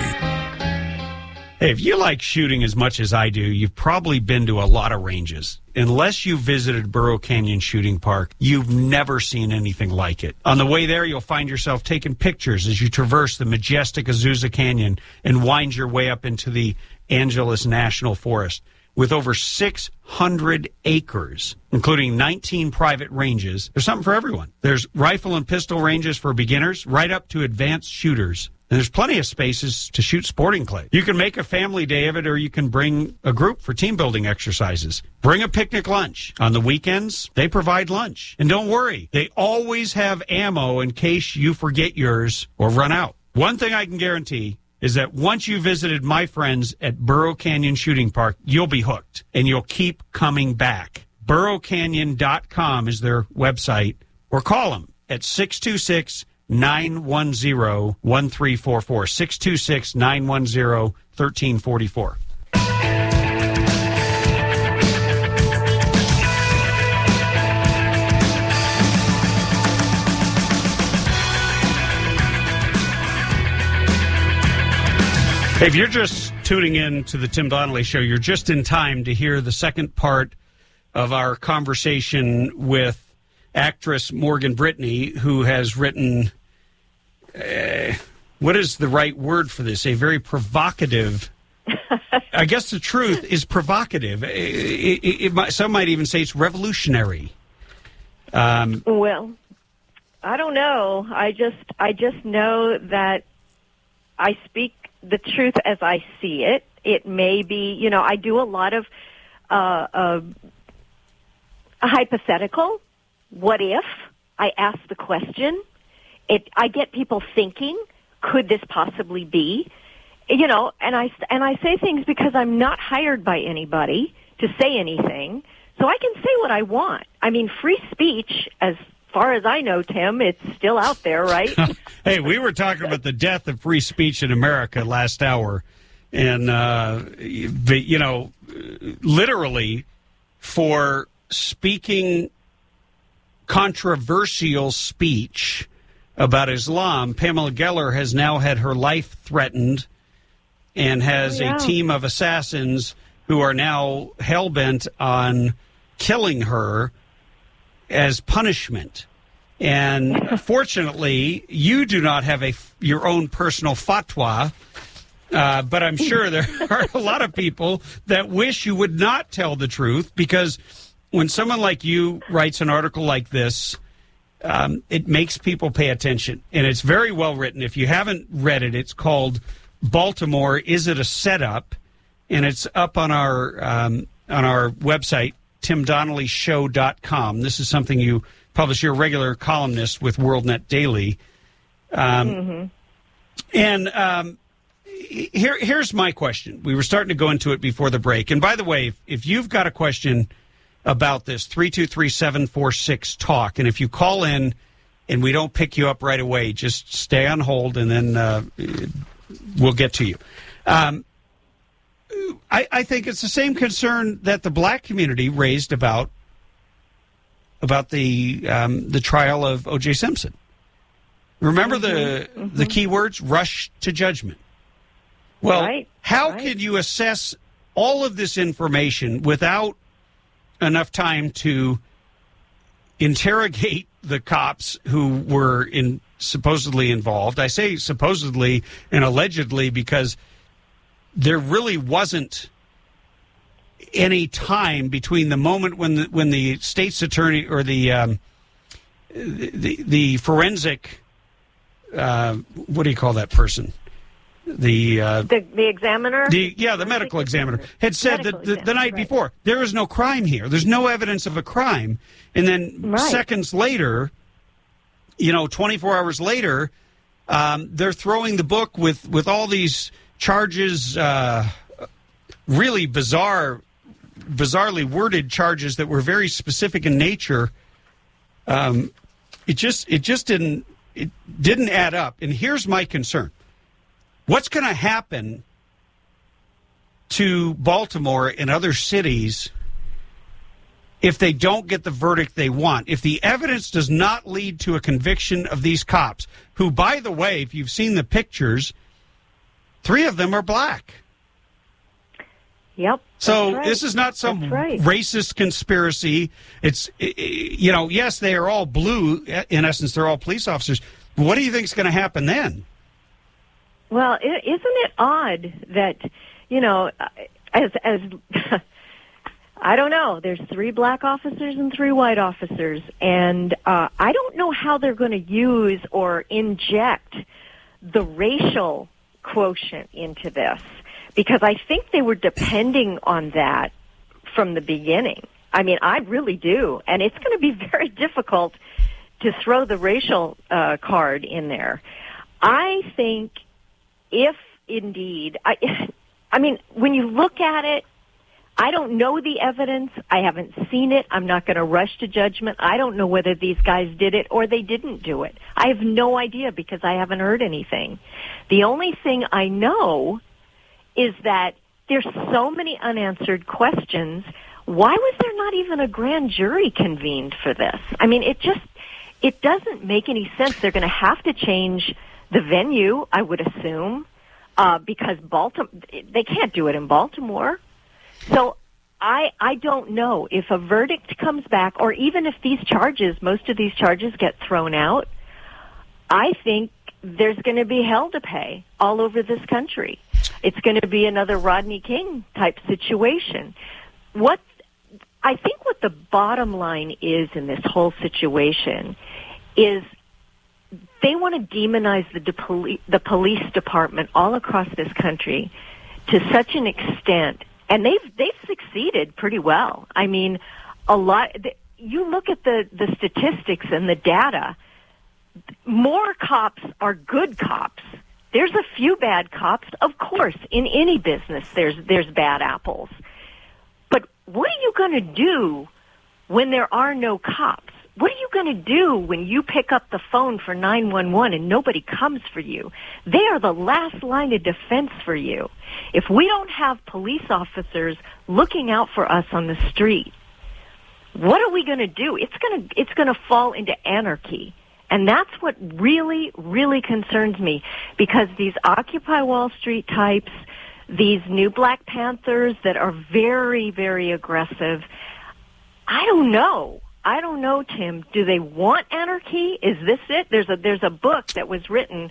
Hey, if you like shooting as much as I do, you've probably been to a lot of ranges. Unless you visited Burro Canyon Shooting Park, you've never seen anything like it. On the way there, you'll find yourself taking pictures as you traverse the majestic Azusa Canyon and wind your way up into the Angeles National Forest. With over 600 acres, including 19 private ranges, there's something for everyone. There's rifle and pistol ranges for beginners, right up to advanced shooters. And there's plenty of spaces to shoot sporting clay. You can make a family day of it, or you can bring a group for team building exercises. Bring a picnic lunch. On the weekends, they provide lunch. And don't worry, they always have ammo in case you forget yours or run out. One thing I can guarantee is that once you visited my friends at Burro Canyon Shooting Park, you'll be hooked, and you'll keep coming back. BurroCanyon.com is their website, or call them at 626-910-1344, 626-910-1344. If you're just tuning in to the Tim Donnelly Show, you're just in time to hear the second part of our conversation with actress Morgan Brittany, who has written, what is the right word for this? A very provocative, I guess the truth is provocative. Some might even say it's revolutionary. Well, I don't know. I just know that I speak the truth as I see it. It may be, I do a lot of a hypothetical. What if? I ask the question. I get people thinking, could this possibly be? And I say things because I'm not hired by anybody to say anything, so I can say what I want. I mean, free speech, as far as I know, Tim, it's still out there, right? Hey, we were talking about the death of free speech in America last hour. And, literally for speaking controversial speech about Islam, Pamela Geller has now had her life threatened and has a team of assassins who are now hell-bent on killing her as punishment. And fortunately, you do not have your own personal fatwa, but I'm sure there are a lot of people that wish you would not tell the truth, because when someone like you writes an article like this, it makes people pay attention. And it's very well written. If you haven't read it, it's called Baltimore, Is It a Setup? and it's up on our website, timdonnellyshow.com. This is something you publish. You're a regular columnist with WorldNet Daily. And here's my question. We were starting to go into it before the break. And by the way, if you've got a question about this, 323-746-TALK. And if you call in and we don't pick you up right away, just stay on hold and then we'll get to you. I think it's the same concern that the black community raised about the trial of O.J. Simpson. Remember the key words? Rush to judgment. Well, how can you assess all of this information without enough time to interrogate the cops who were supposedly involved? I say supposedly and allegedly because there really wasn't any time between the moment when the state's attorney or the forensic what do you call that person? The examiner? The medical examiner had said that the night before, there is no crime here. There's no evidence of a crime. And then seconds later, 24 hours later, they're throwing the book with all these charges, really bizarrely worded charges that were very specific in nature. It didn't add up. And here's my concern. What's going to happen to Baltimore and other cities if they don't get the verdict they want? If the evidence does not lead to a conviction of these cops, who, by the way, if you've seen the pictures, 3 of them are black. Yep. So this is not some racist conspiracy. It's, yes, they are all blue. In essence, they're all police officers. What do you think is going to happen then? Well, isn't it odd that, as I don't know, there's 3 black officers and 3 white officers, and I don't know how they're going to use or inject the racial quotient into this, because I think they were depending on that from the beginning. I mean, I really do, and it's going to be very difficult to throw the racial card in there. I think if indeed, I mean, when you look at it, I don't know the evidence. I haven't seen it. I'm not going to rush to judgment. I don't know whether these guys did it or they didn't do it. I have no idea because I haven't heard anything. The only thing I know is that there's so many unanswered questions. Why was there not even a grand jury convened for this? I mean, it doesn't make any sense. They're going to have to change the venue, I would assume, because they can't do it in Baltimore. So I don't know if a verdict comes back, or even if most of these charges get thrown out, I think there's going to be hell to pay all over this country. It's going to be another Rodney King type situation. I think what the bottom line is in this whole situation is they want to demonize the police department all across this country to such an extent, and they've succeeded pretty well. I mean, a lot. You look at the statistics and the data. More cops are good cops. There's a few bad cops, of course. In any business, there's bad apples. But what are you going to do when there are no cops? What are you going to do when you pick up the phone for 911 and nobody comes for you? They are the last line of defense for you. If we don't have police officers looking out for us on the street, what are we going to do? It's going to fall into anarchy. And that's what really, really concerns me, because these Occupy Wall Street types, these new Black Panthers that are very, very aggressive, I don't know, Tim. Do they want anarchy? Is this it? There's a book that was written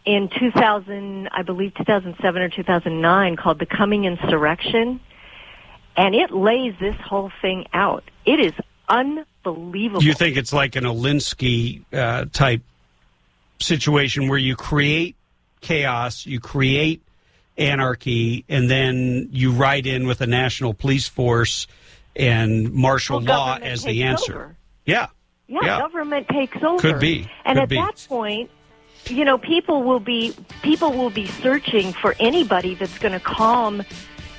in 2007 or 2009 called The Coming Insurrection, and it lays this whole thing out. It is unbelievable. Do you think it's like an Alinsky type situation where you create chaos, you create anarchy, and then you ride in with a national police force and martial law as the answer. Over. Yeah, government takes over. Could be. And Could at be. that point, people will be searching for anybody that's going to calm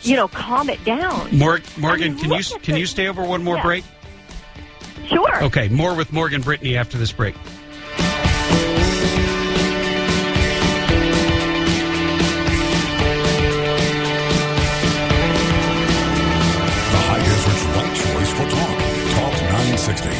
it down. Morgan, can you stay over one more break? Sure. Okay, more with Morgan Brittany after this break. Talk 960.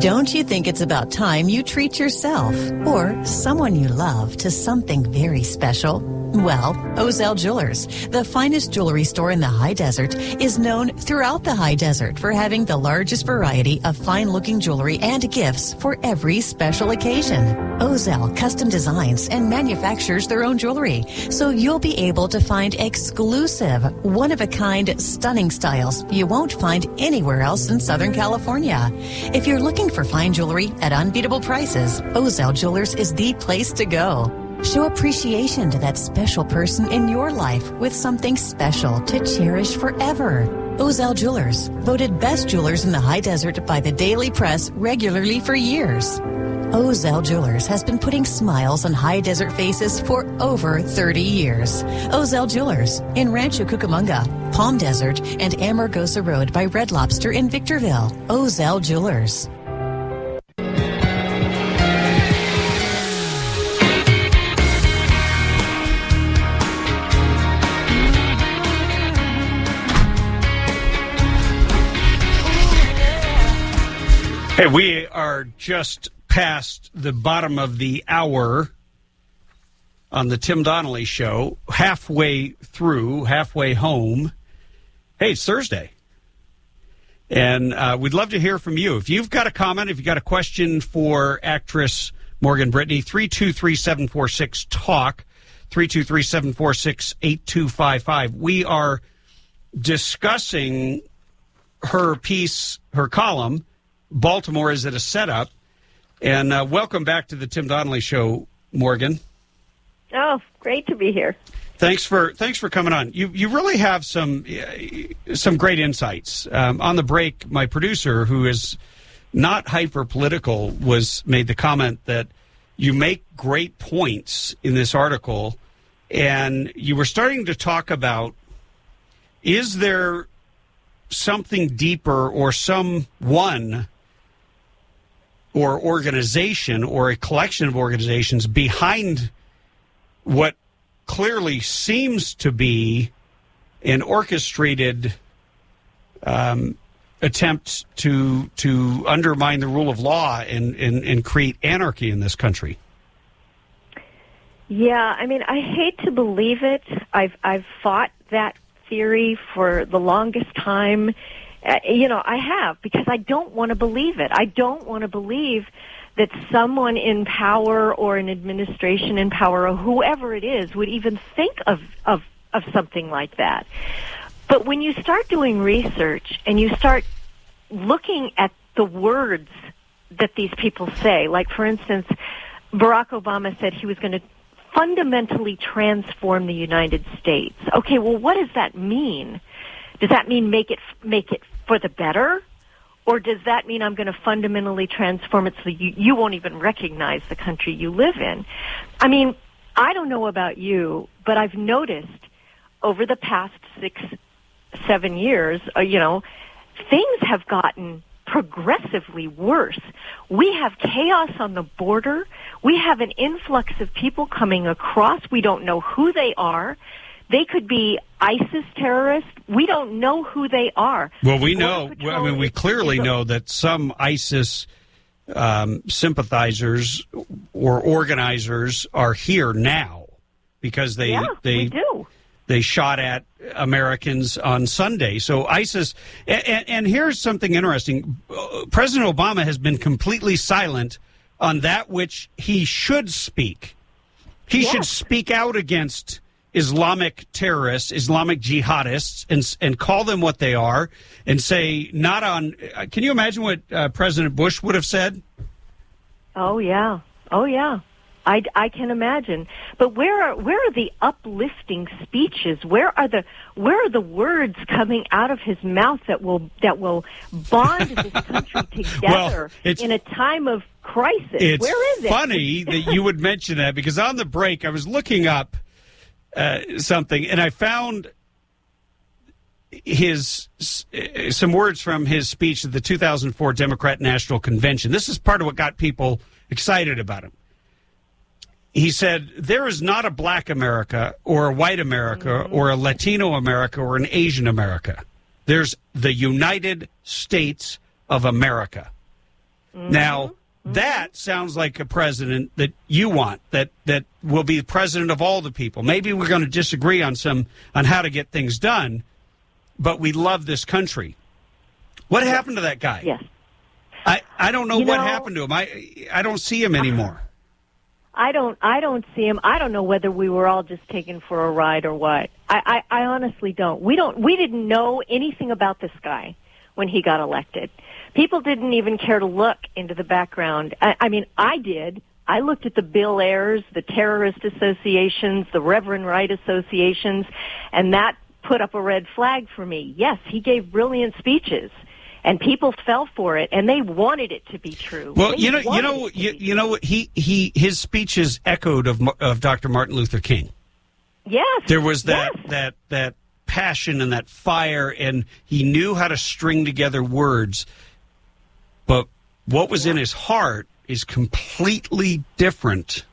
Don't you think it's about time you treat yourself or someone you love to something very special? Well, Ozell Jewelers, the finest jewelry store in the high desert, is known throughout the high desert for having the largest variety of fine-looking jewelry and gifts for every special occasion. Ozell custom designs and manufactures their own jewelry, so you'll be able to find exclusive, one-of-a-kind, stunning styles you won't find anywhere else in Southern California. If you're looking for fine jewelry at unbeatable prices, Ozell Jewelers is the place to go. Show appreciation to that special person in your life with something special to cherish forever. Ozell Jewelers, voted best jewelers in the high desert by the Daily Press regularly for years. Ozell Jewelers has been putting smiles on high desert faces for over 30 years. Ozell Jewelers in Rancho Cucamonga, Palm Desert, and Amargosa Road by Red Lobster in Victorville. Ozell Jewelers. Hey, we are just past the bottom of the hour on the Tim Donnelly Show, halfway home. Hey, it's Thursday. And we'd love to hear from you. If you've got a comment, if you've got a question for actress Morgan Brittany, 323-746-TALK, 323-746-8255. We are discussing her piece, her column, Baltimore Is It a Setup? And welcome back to the Tim Donnelly Show, Morgan. Oh, great to be here. Thanks for coming on. You really have some great insights. On the break, my producer, who is not hyper political, made the comment that you make great points in this article, and you were starting to talk about, is there something deeper or someone or organization or a collection of organizations behind what clearly seems to be an orchestrated attempt to undermine the rule of law and create anarchy in this country? Yeah, I mean, I hate to believe it. I've fought that theory for the longest time. I have, because I don't want to believe it. I don't want to believe that someone in power or an administration in power or whoever it is would even think of something like that. But when you start doing research and you start looking at the words that these people say, like, for instance, Barack Obama said he was going to fundamentally transform the United States. Okay, well, what does that mean? Does that mean make it for the better? Or does that mean I'm going to fundamentally transform it so you won't even recognize the country you live in? I mean, I don't know about you, but I've noticed over the past 6-7 years, things have gotten progressively worse. We have chaos on the border. We have an influx of people coming across. We don't know who they are. They could be ISIS terrorists. We don't know who they are. Well, we know. I mean, we clearly know that some ISIS sympathizers or organizers are here now because they shot at Americans on Sunday. So ISIS, and here's something interesting. President Obama has been completely silent on that which he should speak. He should speak out against Islamic terrorists, Islamic jihadists, and call them what they are, and say not on. Can you imagine what President Bush would have said? Oh yeah. I can imagine. But where are the uplifting speeches? Where are the words coming out of his mouth that will bond this country together in a time of crisis? Where is it? It's funny that you would mention that, because on the break I was looking up something, and I found some words from his speech at the 2004 Democrat National Convention. This is part of what got people excited about him. He said, "There is not a black America or a white America or a Latino America or an Asian America. There's the United States of America." Now, that sounds like a president that you want, that will be the president of all the people. Maybe we're going to disagree on how to get things done, but we love this country. What happened to that guy? Yes. I don't know what happened to him. I don't see him anymore. I don't see him. I don't know whether we were all just taken for a ride or what. I honestly don't. We didn't know anything about this guy when he got elected. People didn't even care to look into the background. I mean, I did. I looked at the Bill Ayers, the terrorist associations, the Reverend Wright associations, and that put up a red flag for me. Yes, he gave brilliant speeches, and people fell for it, and they wanted it to be true. Well, you know, his speeches echoed of Dr. Martin Luther King. Yes, there was that passion and that fire, and he knew how to string together words. But what was in his heart is completely different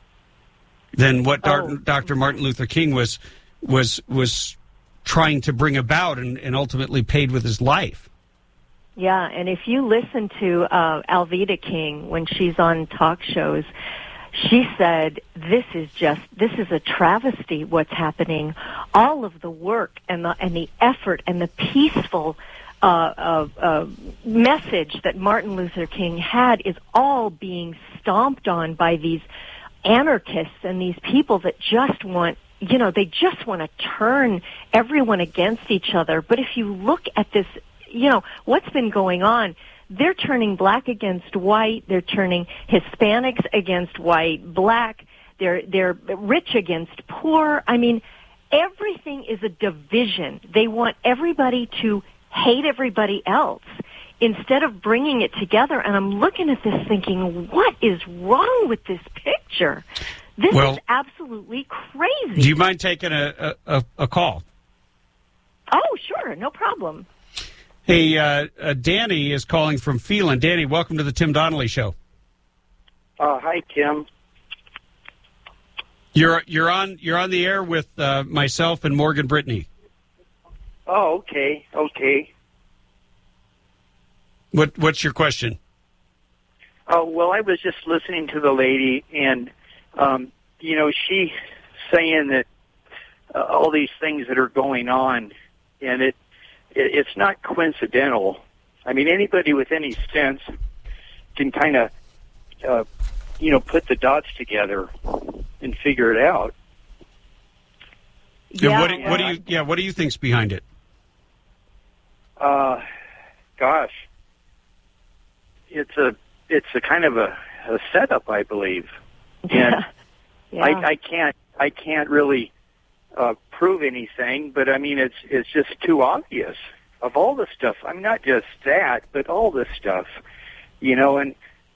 than what Dr. Martin Luther King was trying to bring about and ultimately paid with his life. Yeah, and if you listen to Alveda King when she's on talk shows, she said, this is a travesty what's happening. All of the work and the effort and the peaceful message that Martin Luther King had is all being stomped on by these anarchists and these people that just want, they just want to turn everyone against each other. But if you look at this, what's been going on, they're turning black against white, they're turning Hispanics against white, black, they're rich against poor. I mean, everything is a division. They want everybody to hate everybody else instead of bringing it together. And I'm looking at this thinking, what is wrong with this picture? This is absolutely crazy. Do you mind taking a call? Oh, sure. No problem. Hey, Danny is calling from Phelan. Danny, welcome to the Tim Donnelly Show. Hi, Tim. You're on the air with myself and Morgan Brittany. Oh, okay. What's your question? Oh, well, I was just listening to the lady, and she's saying that all these things that are going on, and it's not coincidental. I mean, anybody with any sense can kind of, put the dots together and figure it out. Yeah. What do you think's behind it? Gosh, it's a kind of a setup, I believe, and I can't really prove anything, but I mean it's just too obvious of all the stuff. I mean, not just that, but all this stuff, and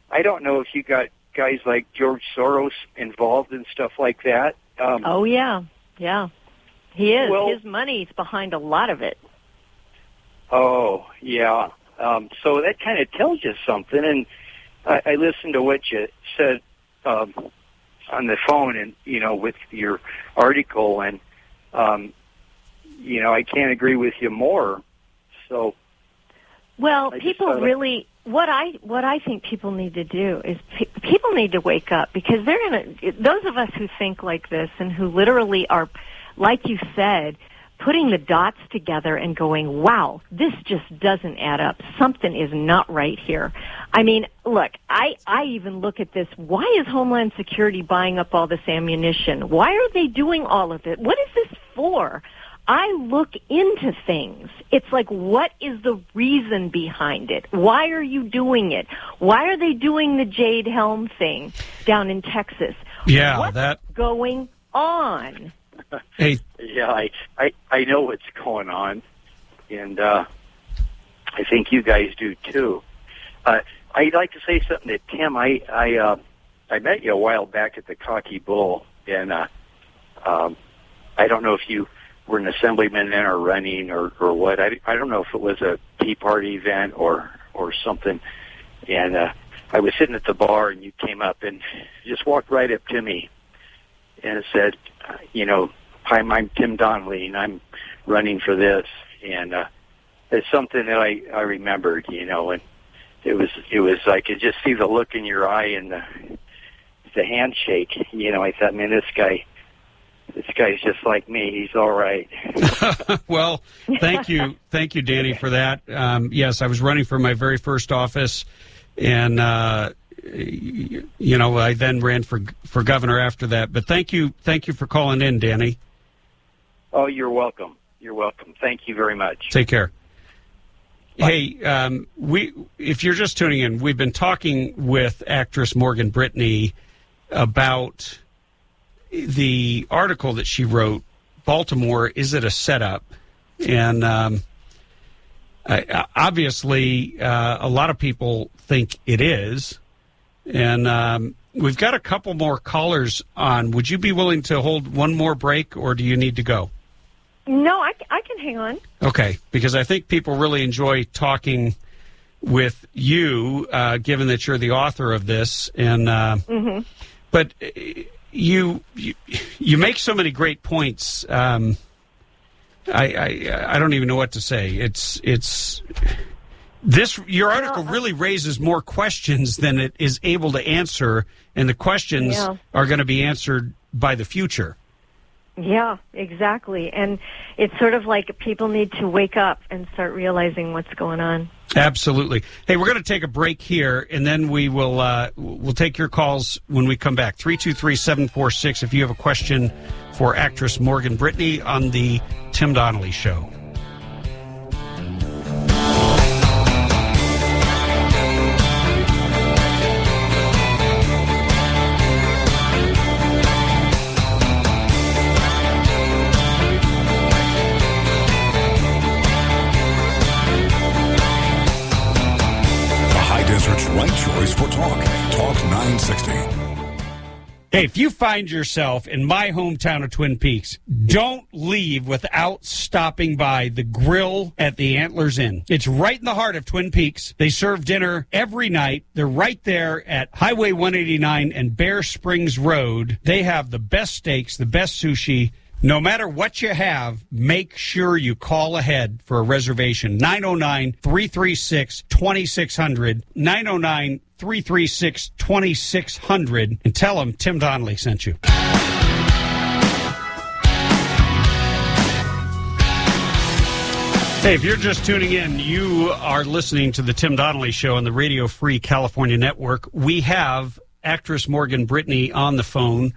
I don't know if you got guys like George Soros involved in stuff like that. Oh yeah, he is. Well, his money's behind a lot of it. Oh yeah, so that kind of tells you something. And I listened to what you said on the phone, and with your article, and I can't agree with you more. So, well, people really, what I think people need to do is people need to wake up, because those of us who think like this and who literally are, like you said, putting the dots together and going, wow, this just doesn't add up. Something is not right here. I mean, look, I even look at this. Why is Homeland Security buying up all this ammunition? Why are they doing all of it? What is this for? I look into things. It's like, what is the reason behind it? Why are you doing it? Why are they doing the Jade Helm thing down in Texas? Yeah, what's going on? Hey. Yeah, I know what's going on, and I think you guys do too. I'd like to say something to Tim. I met you a while back at the Cocky Bull, and I don't know if you were an assemblyman then or running or what. I don't know if it was a Tea Party event or something. And I was sitting at the bar, and you came up and just walked right up to me and said, "Hi, I'm Tim Donnelly, and I'm running for this." And it's something that I remembered, and it was I could just see the look in your eye and the handshake. I thought, man, this guy's just like me. He's all right. Well, thank you, Danny, for that. Yes, I was running for my very first office, and I then ran for governor after that. But thank you for calling in, Danny. Oh, you're welcome. You're welcome. Thank you very much. Take care. Bye. Hey, if you're just tuning in, we've been talking with actress Morgan Brittany about the article that she wrote, Baltimore, Is It a Setup? And obviously, a lot of people think it is. And we've got a couple more callers on. Would you be willing to hold one more break, or do you need to go? No, I can hang on. Okay, because I think people really enjoy talking with you, given that you're the author of this. And but you make so many great points. I don't even know what to say. Your article really raises more questions than it is able to answer, and the questions are going to be answered by the future. Yeah, exactly. And it's sort of like people need to wake up and start realizing what's going on. Absolutely. Hey, we're going to take a break here, and then we'll take your calls when we come back. 323-746 if you have a question for actress Morgan Brittany on the Tim Donnelly Show. Right choice for Talk 960. Hey, if you find yourself in my hometown of Twin Peaks, don't leave without stopping by the Grill at the Antlers Inn. It's right in the heart of Twin Peaks. They serve dinner every night. They're right there at Highway 189 and Bear Springs Road. They have the best steaks, the best sushi. No matter what you have, make sure you call ahead for a reservation. 909-336-2600. 909-336-2600. And tell them Tim Donnelly sent you. Hey, if you're just tuning in, you are listening to the Tim Donnelly Show on the Radio Free California Network. We have actress Morgan Brittany on the phone,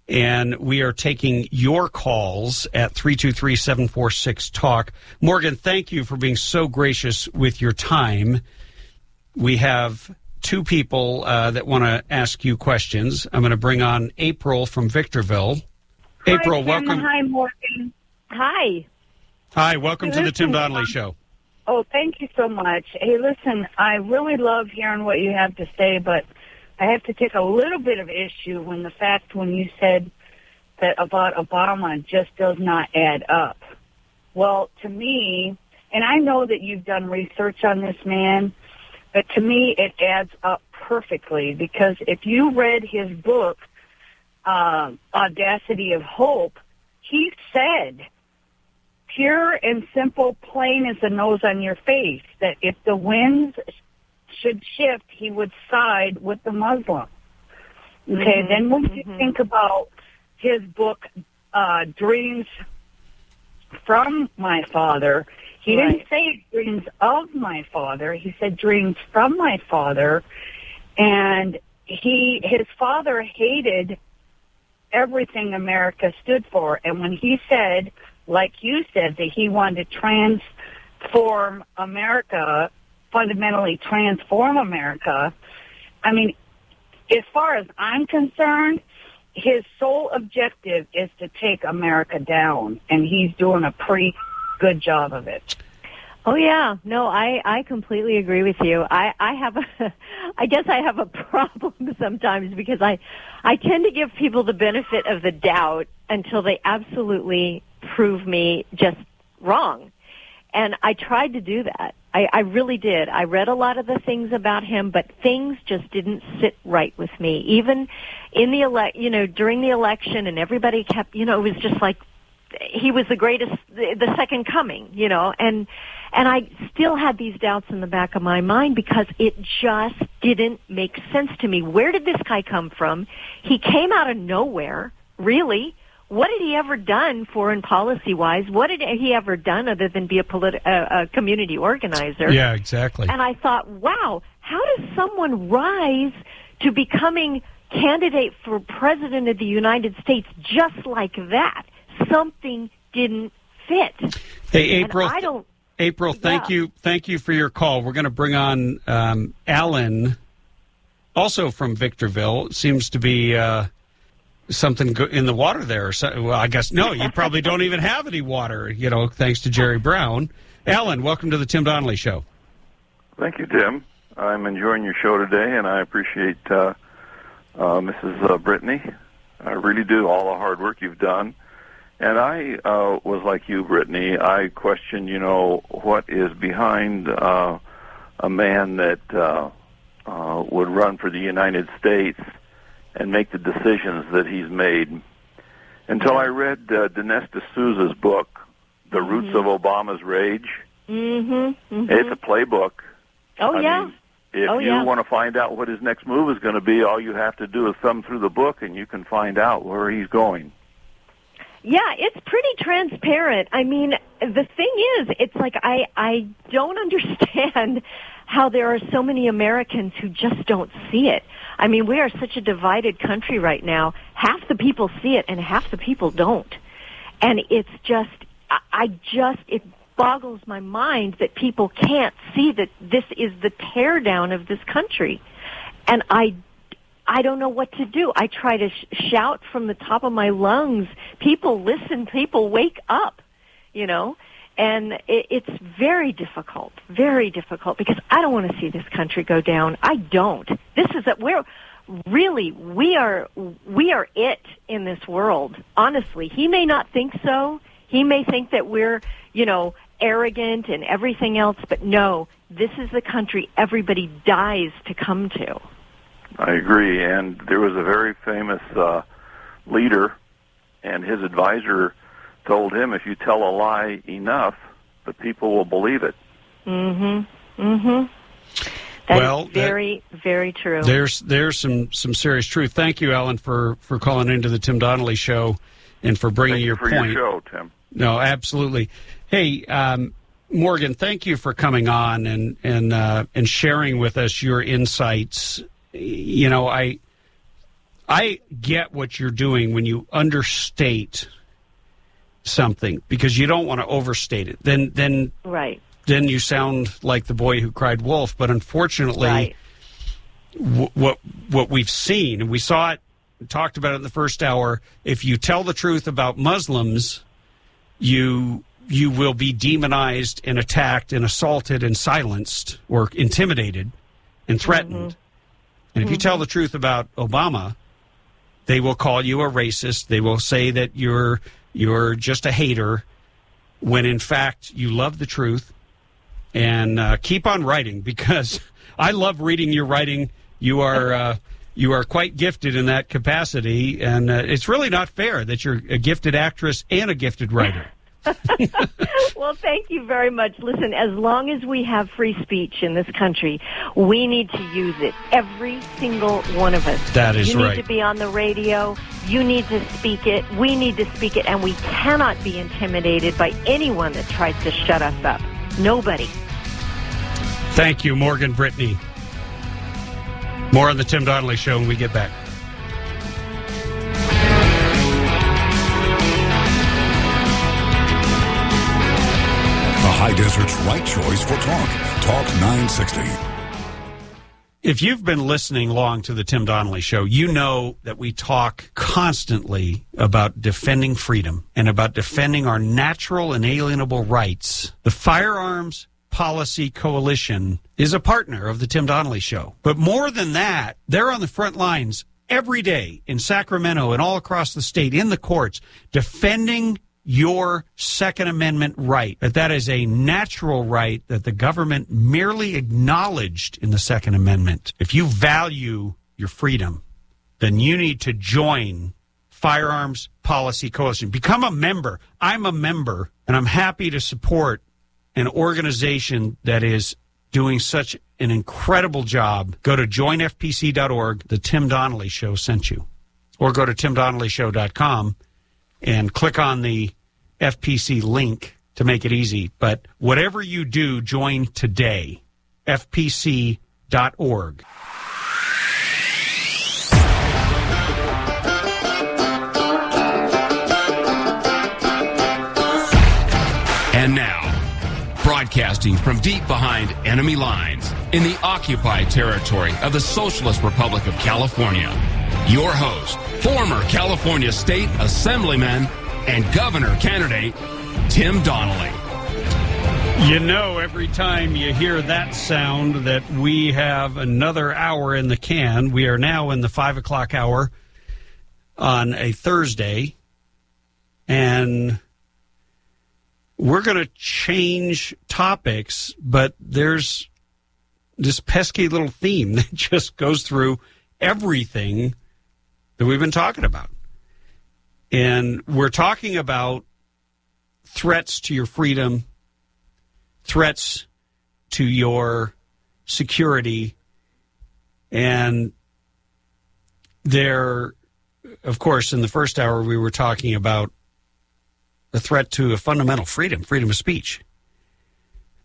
and we are taking your calls at 323-746-TALK. Morgan, thank you for being so gracious with your time. We have two people that want to ask you questions. I'm going to bring on April from Victorville. April, welcome. Hi, Morgan. Hi. Hi, welcome to the Tim Donnelly Show. Oh, thank you so much. Hey, listen, I really love hearing what you have to say, but I have to take a little bit of issue when you said that about Obama just does not add up. Well, to me, and I know that you've done research on this man, but to me it adds up perfectly, because if you read his book, Audacity of Hope, he said, pure and simple, plain as the nose on your face, that if the winds should shift, he would side with the Muslim. Okay, then when you think about his book, Dreams from My Father, he didn't say dreams of my father. He said dreams from my father. And his father hated everything America stood for. And when he said, like you said, that he wanted to transform America, fundamentally transform America. I mean, as far as I'm concerned, his sole objective is to take America down, and he's doing a pretty good job of it. Oh yeah, no, I completely agree with you. I guess I have a problem sometimes because I tend to give people the benefit of the doubt until they absolutely prove me just wrong. And I tried to do that. I really did. I read a lot of the things about him, but things just didn't sit right with me. Even in the during the election, and everybody kept, it was just like he was the greatest, the second coming, and I still had these doubts in the back of my mind because it just didn't make sense to me. Where did this guy come from? He came out of nowhere, really. What had he ever done foreign policy-wise? What had he ever done other than be a community organizer? Yeah, exactly. And I thought, wow, how does someone rise to becoming candidate for president of the United States just like that? Something didn't fit. Hey, April. And April, thank you for your call. We're going to bring on Alan, also from Victorville. It seems to be something in the water there. Well, I guess no. You probably don't even have any water. Thanks to Jerry Brown. Alan, welcome to the Tim Donnelly Show. Thank you, Tim. I'm enjoying your show today, and I appreciate Mrs. Brittany. I really do, all the hard work you've done. And I was like you, Brittany. I question, what is behind a man that would run for the United States and make the decisions that he's made. Until I read Dinesh D'Souza's book, The Roots of Obama's Rage. It's a playbook. Oh, yeah. Mean, if you want to find out what his next move is going to be, all you have to do is thumb through the book, and you can find out where he's going. Yeah, it's pretty transparent. I mean, the thing is, it's like I don't understand how there are so many Americans who just don't see it. I mean, we are such a divided country right now. Half the people see it and half the people don't. And it's just, it boggles my mind that people can't see that this is the teardown of this country. And I don't know what to do. I try to shout from the top of my lungs. People listen. People wake up, and it's very difficult because I don't want to see this country go down. I don't. This is we are it in this world. Honestly, he may not think so. He may think that we're, arrogant and everything else, but no, this is the country everybody dies to come to. I agree, and there was a very famous leader, and his advisor told him, if you tell a lie enough, the people will believe it. That is very, very true. There's some serious truth. Thank you, Alan, for calling into the Tim Donnelly Show and for bringing your point. Thank you for your show, Tim. No, absolutely. Hey, Morgan, thank you for coming on and sharing with us your insights. I get what you're doing when you understate something because you don't want to overstate it. Then right. Then you sound like the boy who cried wolf. But unfortunately, what we've seen, and we saw it, talked about it in the first hour, if you tell the truth about Muslims, you will be demonized and attacked and assaulted and silenced or intimidated and threatened. And if you tell the truth about Obama, they will call you a racist. They will say that you're just a hater, when in fact you love the truth. And keep on writing, because I love reading your writing. You are quite gifted in that capacity, and it's really not fair that you're a gifted actress and a gifted writer. Well, thank you very much. Listen, as long as we have free speech in this country, we need to use it. Every single one of us. That is right. You need to be on the radio. You need to speak it. We need to speak it. And we cannot be intimidated by anyone that tries to shut us up. Nobody. Thank you, Morgan Brittany. More on the Tim Donnelly Show when we get back. High Desert's right choice for talk. Talk 960. If you've been listening long to the Tim Donnelly Show, you know that we talk constantly about defending freedom and about defending our natural inalienable rights. The Firearms Policy Coalition is a partner of the Tim Donnelly Show. But more than that, they're on the front lines every day in Sacramento and all across the state, in the courts, defending your Second Amendment right. That is a natural right that the government merely acknowledged in the Second Amendment. If you value your freedom, then you need to join Firearms Policy Coalition. Become a member. I'm a member, and I'm happy to support an organization that is doing such an incredible job. Go to joinfpc.org. The Tim Donnelly Show sent you. Or go to timdonnellyshow.com and click on the FPC link to make it easy. But whatever you do, join today. FPC.org. And now, broadcasting from deep behind enemy lines in the occupied territory of the Socialist Republic of California, your host, former California State Assemblyman and Governor candidate, Tim Donnelly. You know, every time you hear that sound that we have another hour in the can. We are now in the 5 o'clock hour on a Thursday, and we're going to change topics, but there's this pesky little theme that just goes through everything that we've been talking about. And we're talking about threats to your freedom, threats to your security, and there, of course, in the first hour we were talking about a threat to a fundamental freedom of speech.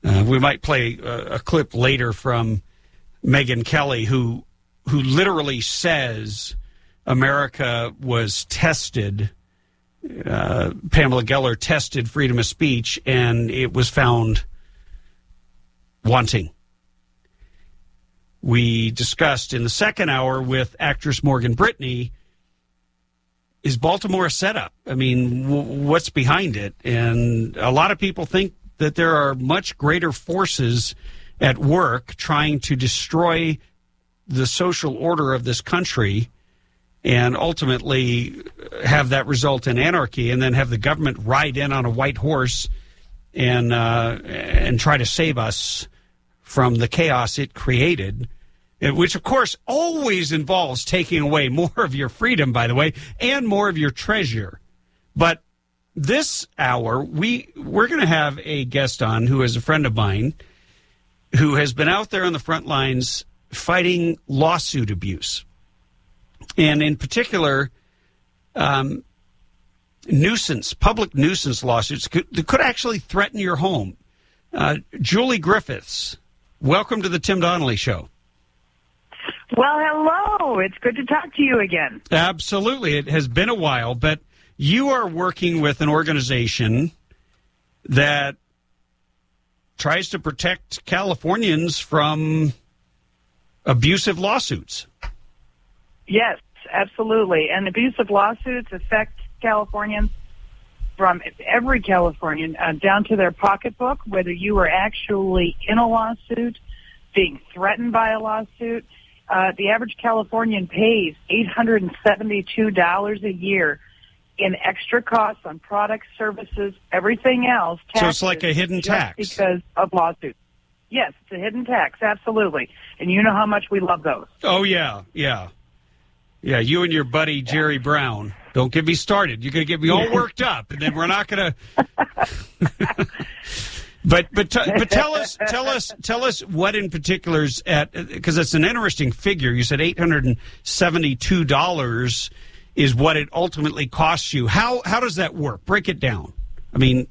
We might play a clip later from Megyn Kelly, who literally says America was tested. Pamela Geller tested freedom of speech, and it was found wanting. We discussed in the second hour with actress Morgan Brittany, is Baltimore a setup? I mean, what's behind it? And a lot of people think that there are much greater forces at work trying to destroy the social order of this country and ultimately have that result in anarchy, and then have the government ride in on a white horse and try to save us from the chaos it created, which, of course, always involves taking away more of your freedom, by the way, and more of your treasure. But this hour, we're going to have a guest on who is a friend of mine who has been out there on the front lines fighting lawsuit abuse. And in particular, public nuisance lawsuits that could actually threaten your home. Julie Griffiths, welcome to the Tim Donnelly Show. Well, hello. It's good to talk to you again. Absolutely. It has been a while, but you are working with an organization that tries to protect Californians from abusive lawsuits. Yes, absolutely. And abusive lawsuits affect Californians from every Californian down to their pocketbook, whether you are actually in a lawsuit, being threatened by a lawsuit. The average Californian pays $872 a year in extra costs on products, services, everything else. So it's like a hidden tax. Because of lawsuits. Yes, it's a hidden tax, absolutely. And you know how much we love those. Oh, yeah. Yeah, you and your buddy Jerry Brown. Don't get me started. You're going to get me all worked up, and then we're not going to. But tell us what in particular is at, because it's an interesting figure. You said $872 is what it ultimately costs you. How does that work? Break it down. I mean,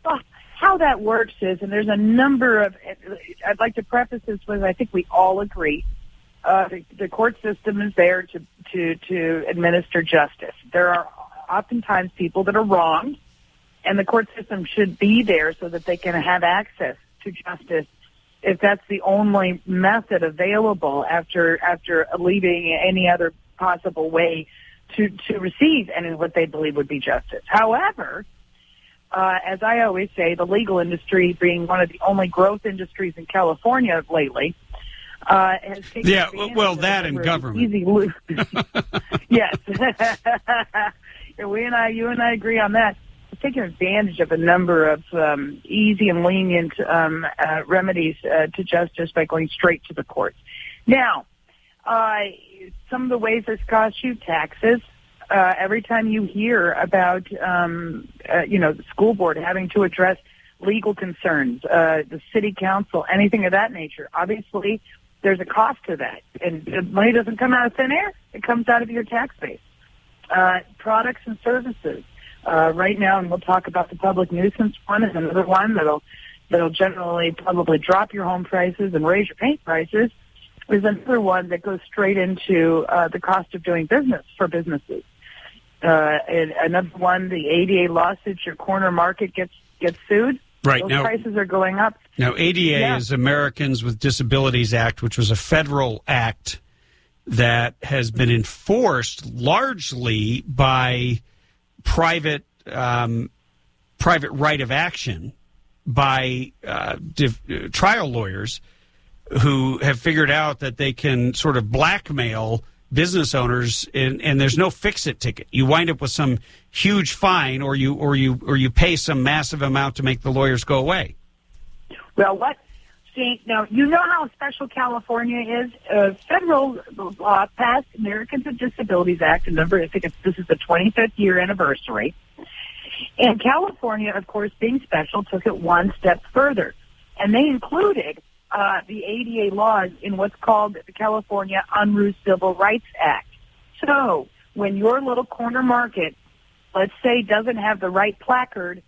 well, how that works is, and there's a number of. I'd like to preface this with, I think we all agree. The court system is there to administer justice. There are oftentimes people that are wronged, And the court system should be there so that they can have access to justice if that's the only method available after leaving any other possible way to receive any what they believe would be justice. However, as I always say, the legal industry, being one of the only growth industries in California lately, has taken advantage of that and government. Easy loop. Yes. You and I agree on that. It's taken advantage of a number of easy and lenient remedies to justice by going straight to the courts. Now, some of the ways this costs you taxes. Every time you hear about, the school board having to address legal concerns, the city council, anything of that nature, obviously there's a cost to that. And the money doesn't come out of thin air. It comes out of your tax base. Products and services. Right now, and we'll talk about the public nuisance one, is another one that'll generally probably drop your home prices and raise your paint prices. Is another one that goes straight into the cost of doing business for businesses. And another one, the ADA lawsuits, your corner market gets sued. Right. Those prices are going up. Now, ADA is Americans with Disabilities Act, which was a federal act that has been enforced largely by private right of action by trial lawyers who have figured out that they can sort of blackmail business owners, and there's no fix-it ticket. You wind up with some huge fine, or you pay some massive amount to make the lawyers go away. Well, now, you know how special California is. Federal law passed Americans with Disabilities Act, this is the 25th year anniversary. And California, of course, being special, took it one step further. And they included the ADA laws in what's called the California Unruh Civil Rights Act. So when your little corner market, let's say, doesn't have the right placard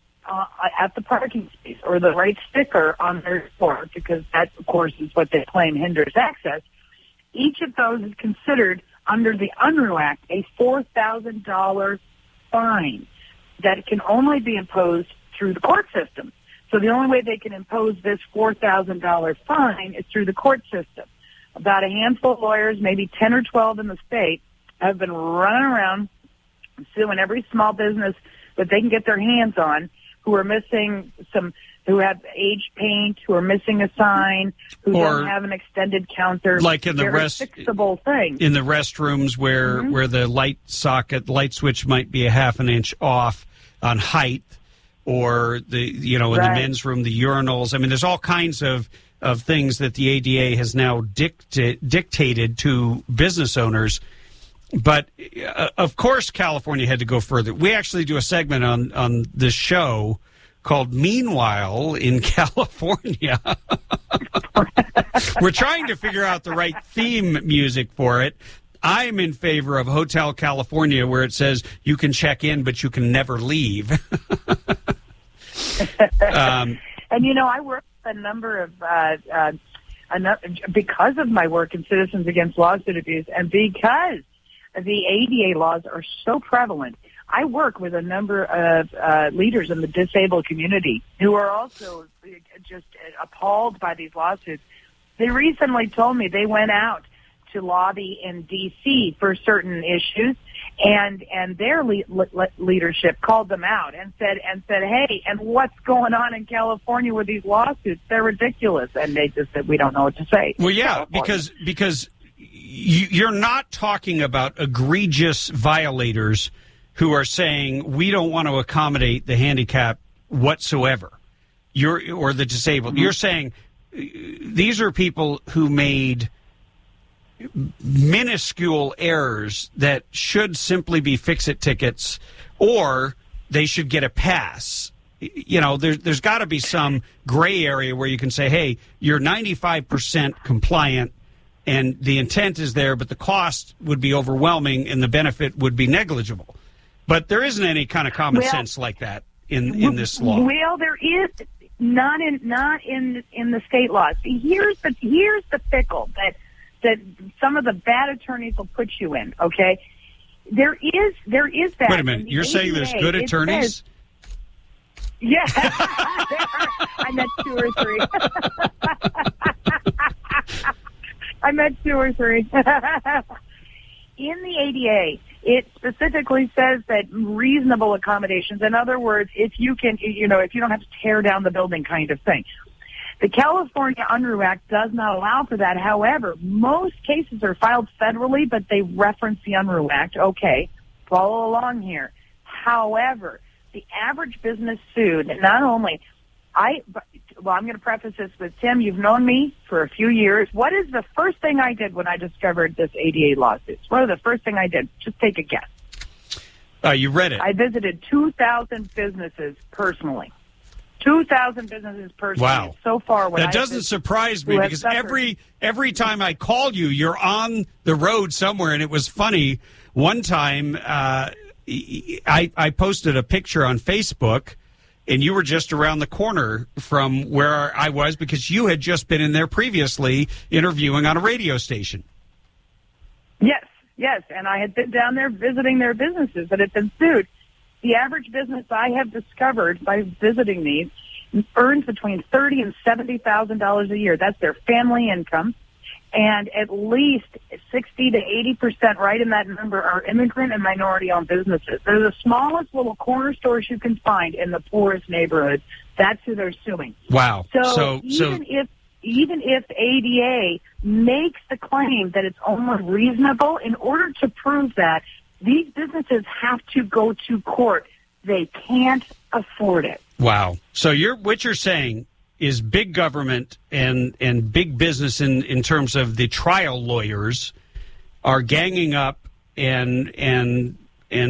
at the parking space or the right sticker on their door, because that, of course, is what they claim hinders access, each of those is considered, under the Unruh Act, a $4,000 fine that can only be imposed through the court system. So the only way they can impose this $4,000 fine is through the court system. About a handful of lawyers, maybe 10 or 12 in the state, have been running around suing every small business that they can get their hands on, who are missing who have aged paint, who are missing a sign, who don't have an extended counter. Like in the fixable thing. In the restrooms where the light switch might be a half an inch off on height, or in the men's room, the urinals. I mean, there's all kinds of things that the ADA has now dictated to business owners. But, of course, California had to go further. We actually do a segment on this show called Meanwhile in California. We're trying to figure out the right theme music for it. I'm in favor of Hotel California, where it says you can check in, but you can never leave. And, I work with a number of, because of my work in Citizens Against Lawsuit Abuse, and because the ADA laws are so prevalent, I work with a number of leaders in the disabled community who are also just appalled by these lawsuits. They recently told me they went out to lobby in D.C. for certain issues, and their leadership called them out and said, hey, and what's going on in California with these lawsuits? They're ridiculous. And they just said, we don't know what to say. Well, yeah, because you're not talking about egregious violators who are saying we don't want to accommodate the handicapped whatsoever, or the disabled. Mm-hmm. You're saying these are people who made minuscule errors that should simply be fix-it tickets, or they should get a pass. There's got to be some gray area where you can say, hey, you're 95% compliant and the intent is there, but the cost would be overwhelming and the benefit would be negligible. But there isn't any kind of common sense like that in this law. Well, there is not in the state laws. Here's the pickle that some of the bad attorneys will put you in. Okay, there is that. Wait a minute, you're saying there's good attorneys? Yeah, I met 2 or 3. I met 2 or 3. In the ADA, it specifically says that reasonable accommodations, in other words, if you can, if you don't have to tear down the building kind of thing. The California Unruh Act does not allow for that. However, most cases are filed federally, but they reference the Unruh Act. Okay, follow along here. However, the average business sued, not only, I'm going to preface this with, Tim, you've known me for a few years. What is the first thing I did when I discovered this ADA lawsuit? What was the first thing I did? Just take a guess. You read it. I visited 2,000 businesses personally. 2,000 businesses personally. Wow. So far, that doesn't surprise me because every time I call you, you're on the road somewhere. And it was funny. One time, I posted a picture on Facebook, and you were just around the corner from where I was because you had just been in there previously interviewing on a radio station. Yes, and I had been down there visiting their businesses that had been sued. The average business I have discovered by visiting these earns between $30,000 and $70,000 a year. That's their family income. And at least 60 to 80%, right in that number, are immigrant and minority-owned businesses. They're the smallest little corner stores you can find in the poorest neighborhoods. That's who they're suing. Wow. So even if ADA makes the claim that it's only reasonable, in order to prove that, these businesses have to go to court. They can't afford it. Wow. So what you're saying is big government and big business in terms of the trial lawyers are ganging up and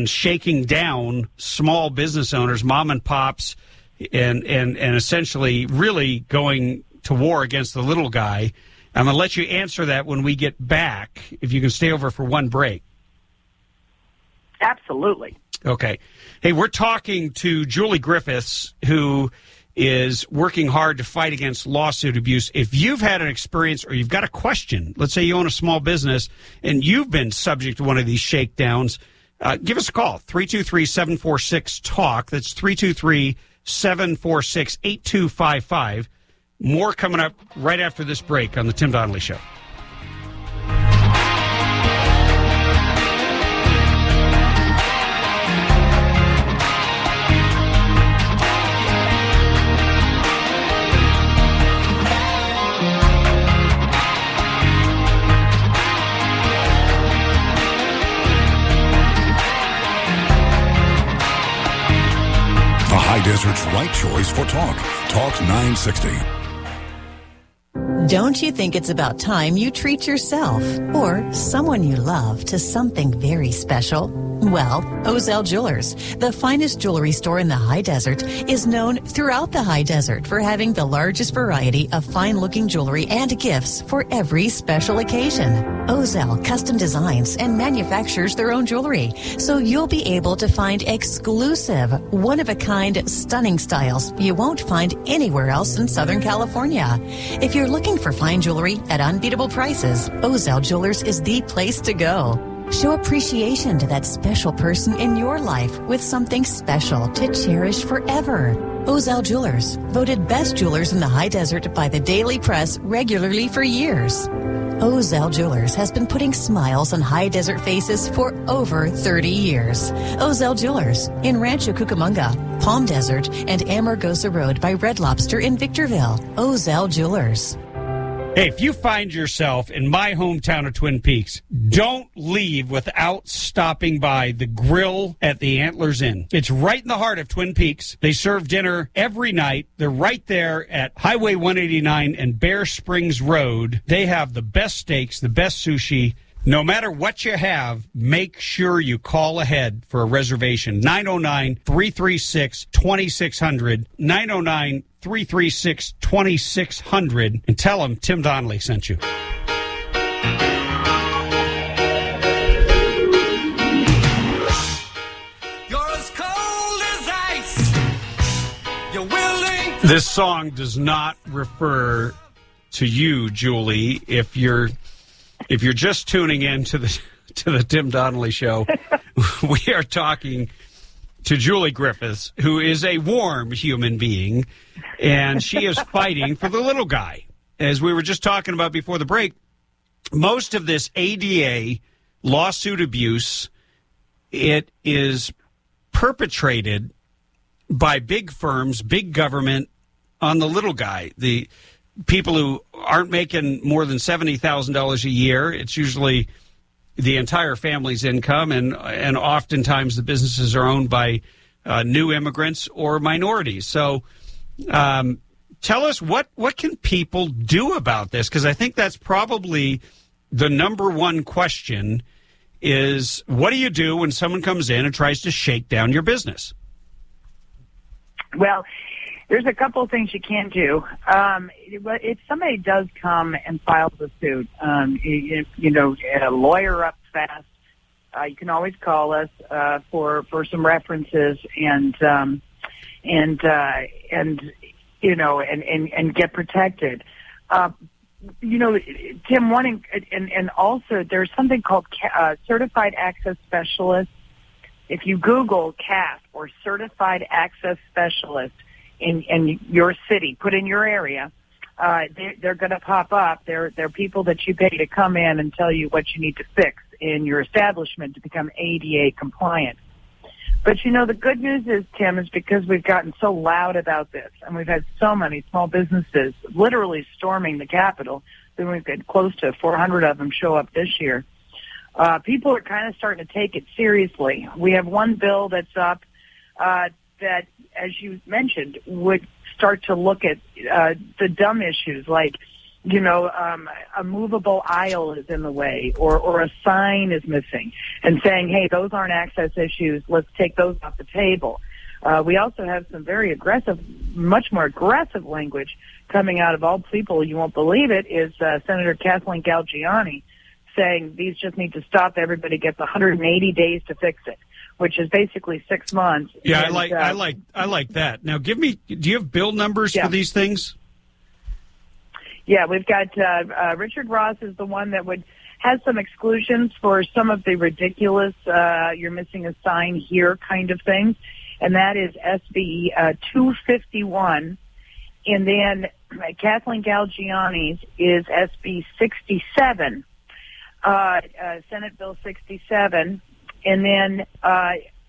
shaking down small business owners, mom and pops, and essentially really going to war against the little guy. I'm going to let you answer that when we get back, if you can stay over for one break. Absolutely. Okay. Hey, we're talking to Julie Griffiths, who is working hard to fight against lawsuit abuse. If you've had an experience or you've got a question, let's say you own a small business and you've been subject to one of these shakedowns, give us a call, 323-746-TALK. That's 323-746-8255. More coming up right after this break on the Tim Donnelly Show. High Desert's right choice for talk. Talk 960. Don't you think it's about time you treat yourself or someone you love to something very special? Well, Ozell Jewelers, the finest jewelry store in the high desert, is known throughout the high desert for having the largest variety of fine-looking jewelry and gifts for every special occasion. Ozell custom designs and manufactures their own jewelry, so you'll be able to find exclusive, one-of-a-kind, stunning styles you won't find anywhere else in Southern California. If you're looking for fine jewelry at unbeatable prices, Ozell Jewelers is the place to go. Show appreciation to that special person in your life with something special to cherish forever. Ozell Jewelers, voted best jewelers in the high desert by the Daily Press regularly for years. Ozell Jewelers has been putting smiles on high desert faces for over 30 years. Ozell Jewelers in Rancho Cucamonga, Palm Desert, and Amargosa Road by Red Lobster in Victorville. Ozell Jewelers. Hey, if you find yourself in my hometown of Twin Peaks, don't leave without stopping by the grill at the Antlers Inn. It's right in the heart of Twin Peaks. They serve dinner every night. They're right there at Highway 189 and Bear Springs Road. They have the best steaks, the best sushi. No matter what you have, make sure you call ahead for a reservation. 909-336-2600. 909-336-2600. And tell them Tim Donnelly sent you. You're as cold as ice. You're willing to... This song does not refer to you, Julie, if you're just tuning in to the Tim Donnelly Show. We are talking to Julie Griffiths, who is a warm human being, and she is fighting for the little guy. As we were just talking about before the break, most of this ADA lawsuit abuse, it is perpetrated by big firms, big government on the little guy, the people who aren't making more than $70,000 a year. It's usually the entire family's income, and oftentimes the businesses are owned by new immigrants or minorities. So tell us, what can people do about this? Because I think that's probably the number one question is, what do you do when someone comes in and tries to shake down your business? Well, there's a couple of things you can do. If somebody does come and files a suit, a lawyer up fast, you can always call us for some references and get protected. Tim, and also there's something called Certified Access Specialist. If you Google CAS or Certified Access Specialist in your city, put in your area, they're going to pop up. They're people that you pay to come in and tell you what you need to fix in your establishment to become ADA compliant. But, the good news is, Tim, is because we've gotten so loud about this, and we've had so many small businesses literally storming the Capitol, then we've got close to 400 of them show up this year. People are kind of starting to take it seriously. We have one bill that's up that, as you mentioned, would start to look at the dumb issues like, a movable aisle is in the way or a sign is missing, and saying, hey, those aren't access issues. Let's take those off the table. We also have some very aggressive, much more aggressive language coming out of all people. You won't believe it, is Senator Kathleen Galgiani saying these just need to stop. Everybody gets 180 days to fix it, which is basically 6 months. Yeah, and, I like that. Now, do you have bill numbers for these things? Yeah, we've got Richard Ross is the one that has some exclusions for some of the ridiculous, you're missing a sign here kind of things, and that is SB 251. And then Kathleen Galgiani's is SB 67, Senate Bill 67. And then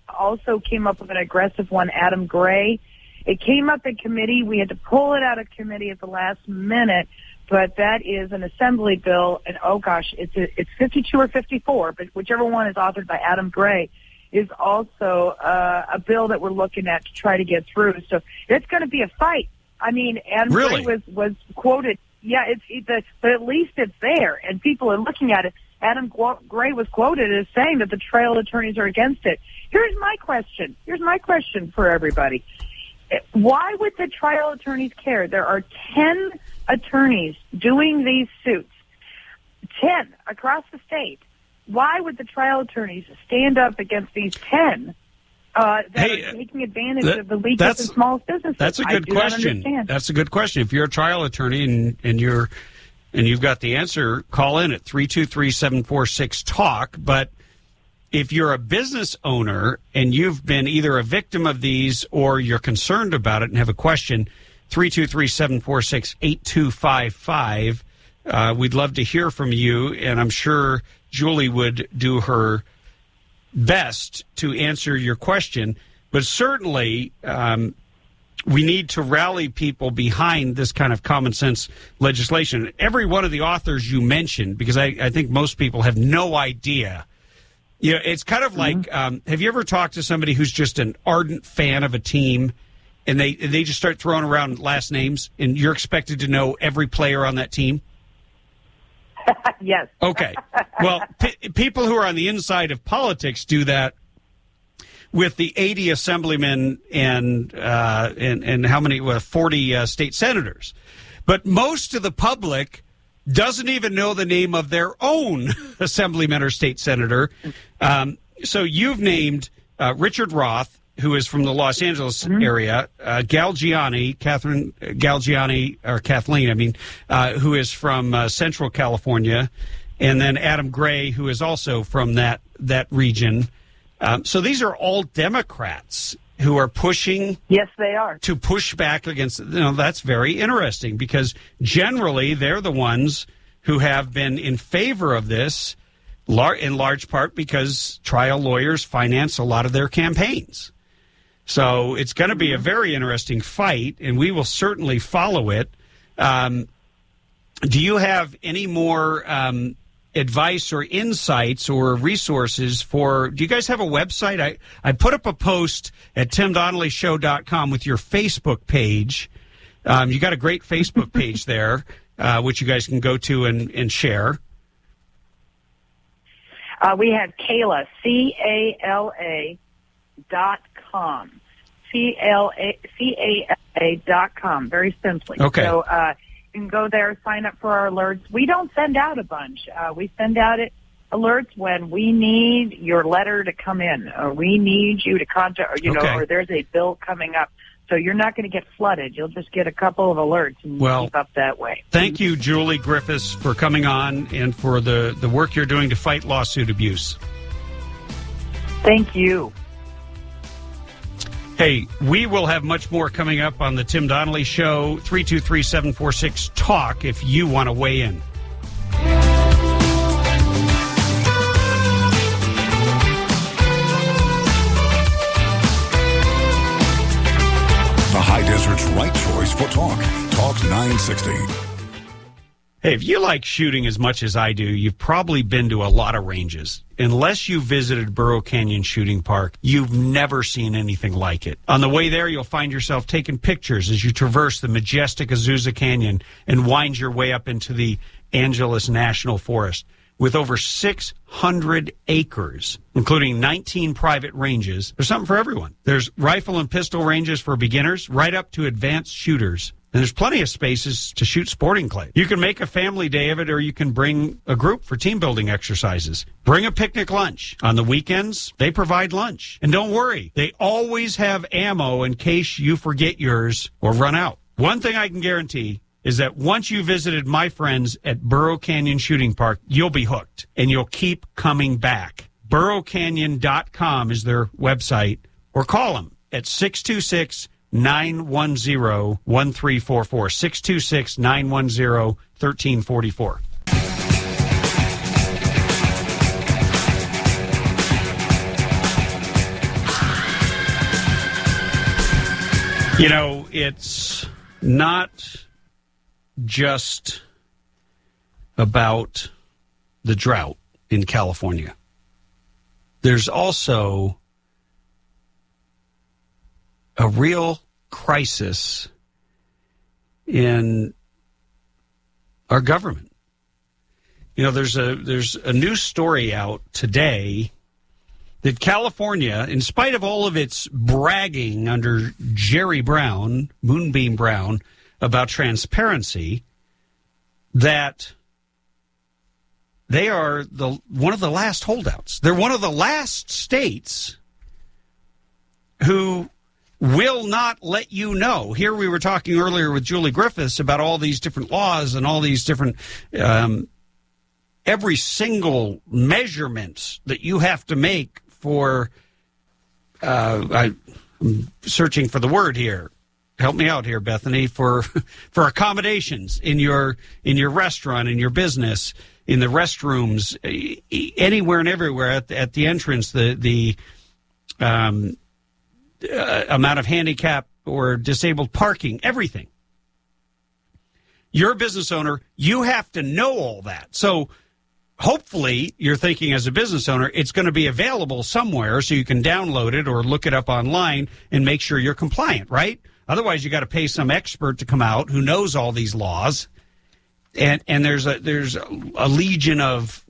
also came up with an aggressive one, Adam Gray. It came up in committee. We had to pull it out of committee at the last minute, but that is an assembly bill, and oh gosh, it's 52 or 54, but whichever one is authored by Adam Gray is also a bill that we're looking at to try to get through. So it's going to be a fight. I mean, Adam Gray was quoted. Yeah, but at least it's there, and people are looking at it. Adam Gray was quoted as saying that the trial attorneys are against it. Here's my question for everybody. Why would the trial attorneys care? There are 10 attorneys doing these suits, 10 across the state. Why would the trial attorneys stand up against these 10 that are taking advantage of the weakest and smallest businesses? That's a good question. That's a good question. If you're a trial attorney and you've got the answer, call in at 323-746-TALK. But if you're a business owner and you've been either a victim of these or you're concerned about it and have a question, 323-746-8255. We'd love to hear from you, and I'm sure Julie would do her best to answer your question. But certainly we need to rally people behind this kind of common sense legislation. Every one of the authors you mentioned, because I think most people have no idea. It's kind of like, have you ever talked to somebody who's just an ardent fan of a team, and they just start throwing around last names, and you're expected to know every player on that team? Yes. Okay. Well, people who are on the inside of politics do that with the 80 assemblymen and how many? 40 state senators. But most of the public doesn't even know the name of their own assemblyman or state senator. So you've named Richard Roth, who is from the Los Angeles area, Kathleen, who is from Central California, and then Adam Gray, who is also from that region. So these are all Democrats who are pushing. Yes, they are. To push back against. That's very interesting because generally they're the ones who have been in favor of this, in large part because trial lawyers finance a lot of their campaigns. So it's going to be a very interesting fight, and we will certainly follow it. Do you have any more advice or insights or resources do you guys have a website? I put up a post at timdonnellyshow.com with your Facebook page. You got a great Facebook page there, which you guys can go to and share. We have Cala, CALA.com. CALA.com, very simply. Okay. So you can go there, sign up for our alerts. We don't send out a bunch. We send out alerts when we need your letter to come in, or we need you to contact, or there's a bill coming up. So you're not going to get flooded. You'll just get a couple of alerts and keep up that way. Thank you, Julie Griffiths, for coming on and for the work you're doing to fight lawsuit abuse. Thank you. Hey, we will have much more coming up on the Tim Donnelly Show. 323-746-TALK if you want to weigh in. The High Desert's right choice for talk. Talk 960. Hey, if you like shooting as much as I do, you've probably been to a lot of ranges. Unless you visited Burro Canyon Shooting Park, you've never seen anything like it. On the way there, you'll find yourself taking pictures as you traverse the majestic Azusa Canyon and wind your way up into the Angeles National Forest. With over 600 acres, including 19 private ranges, there's something for everyone. There's rifle and pistol ranges for beginners, right up to advanced shooters. And there's plenty of spaces to shoot sporting clay. You can make a family day of it, or you can bring a group for team building exercises. Bring a picnic lunch. On the weekends, they provide lunch. And don't worry, they always have ammo in case you forget yours or run out. One thing I can guarantee is that once you visited my friends at Burro Canyon Shooting Park, you'll be hooked, and you'll keep coming back. BurroCanyon.com is their website, or call them at 626-910-1344, 626-910-1344. You know, it's not just about the drought in California. There's also a real crisis in our government. You know, there's a new story out today that California, in spite of all of its bragging under Jerry Brown, Moonbeam Brown, about transparency, that they are one of the last holdouts. They're one of the last states who will not let you know. Here we were talking earlier with Julie Griffiths about all these different laws and all these different, every single measurement that you have to make for, I'm searching for the word here. Help me out here, Bethany, for accommodations in your restaurant, in your business, in the restrooms, anywhere and everywhere at the entrance, the amount of handicap or disabled parking, everything. You're a business owner. You have to know all that. So hopefully you're thinking as a business owner, it's going to be available somewhere so you can download it or look it up online and make sure you're compliant, right? Otherwise, you got to pay some expert to come out who knows all these laws, and there's a legion of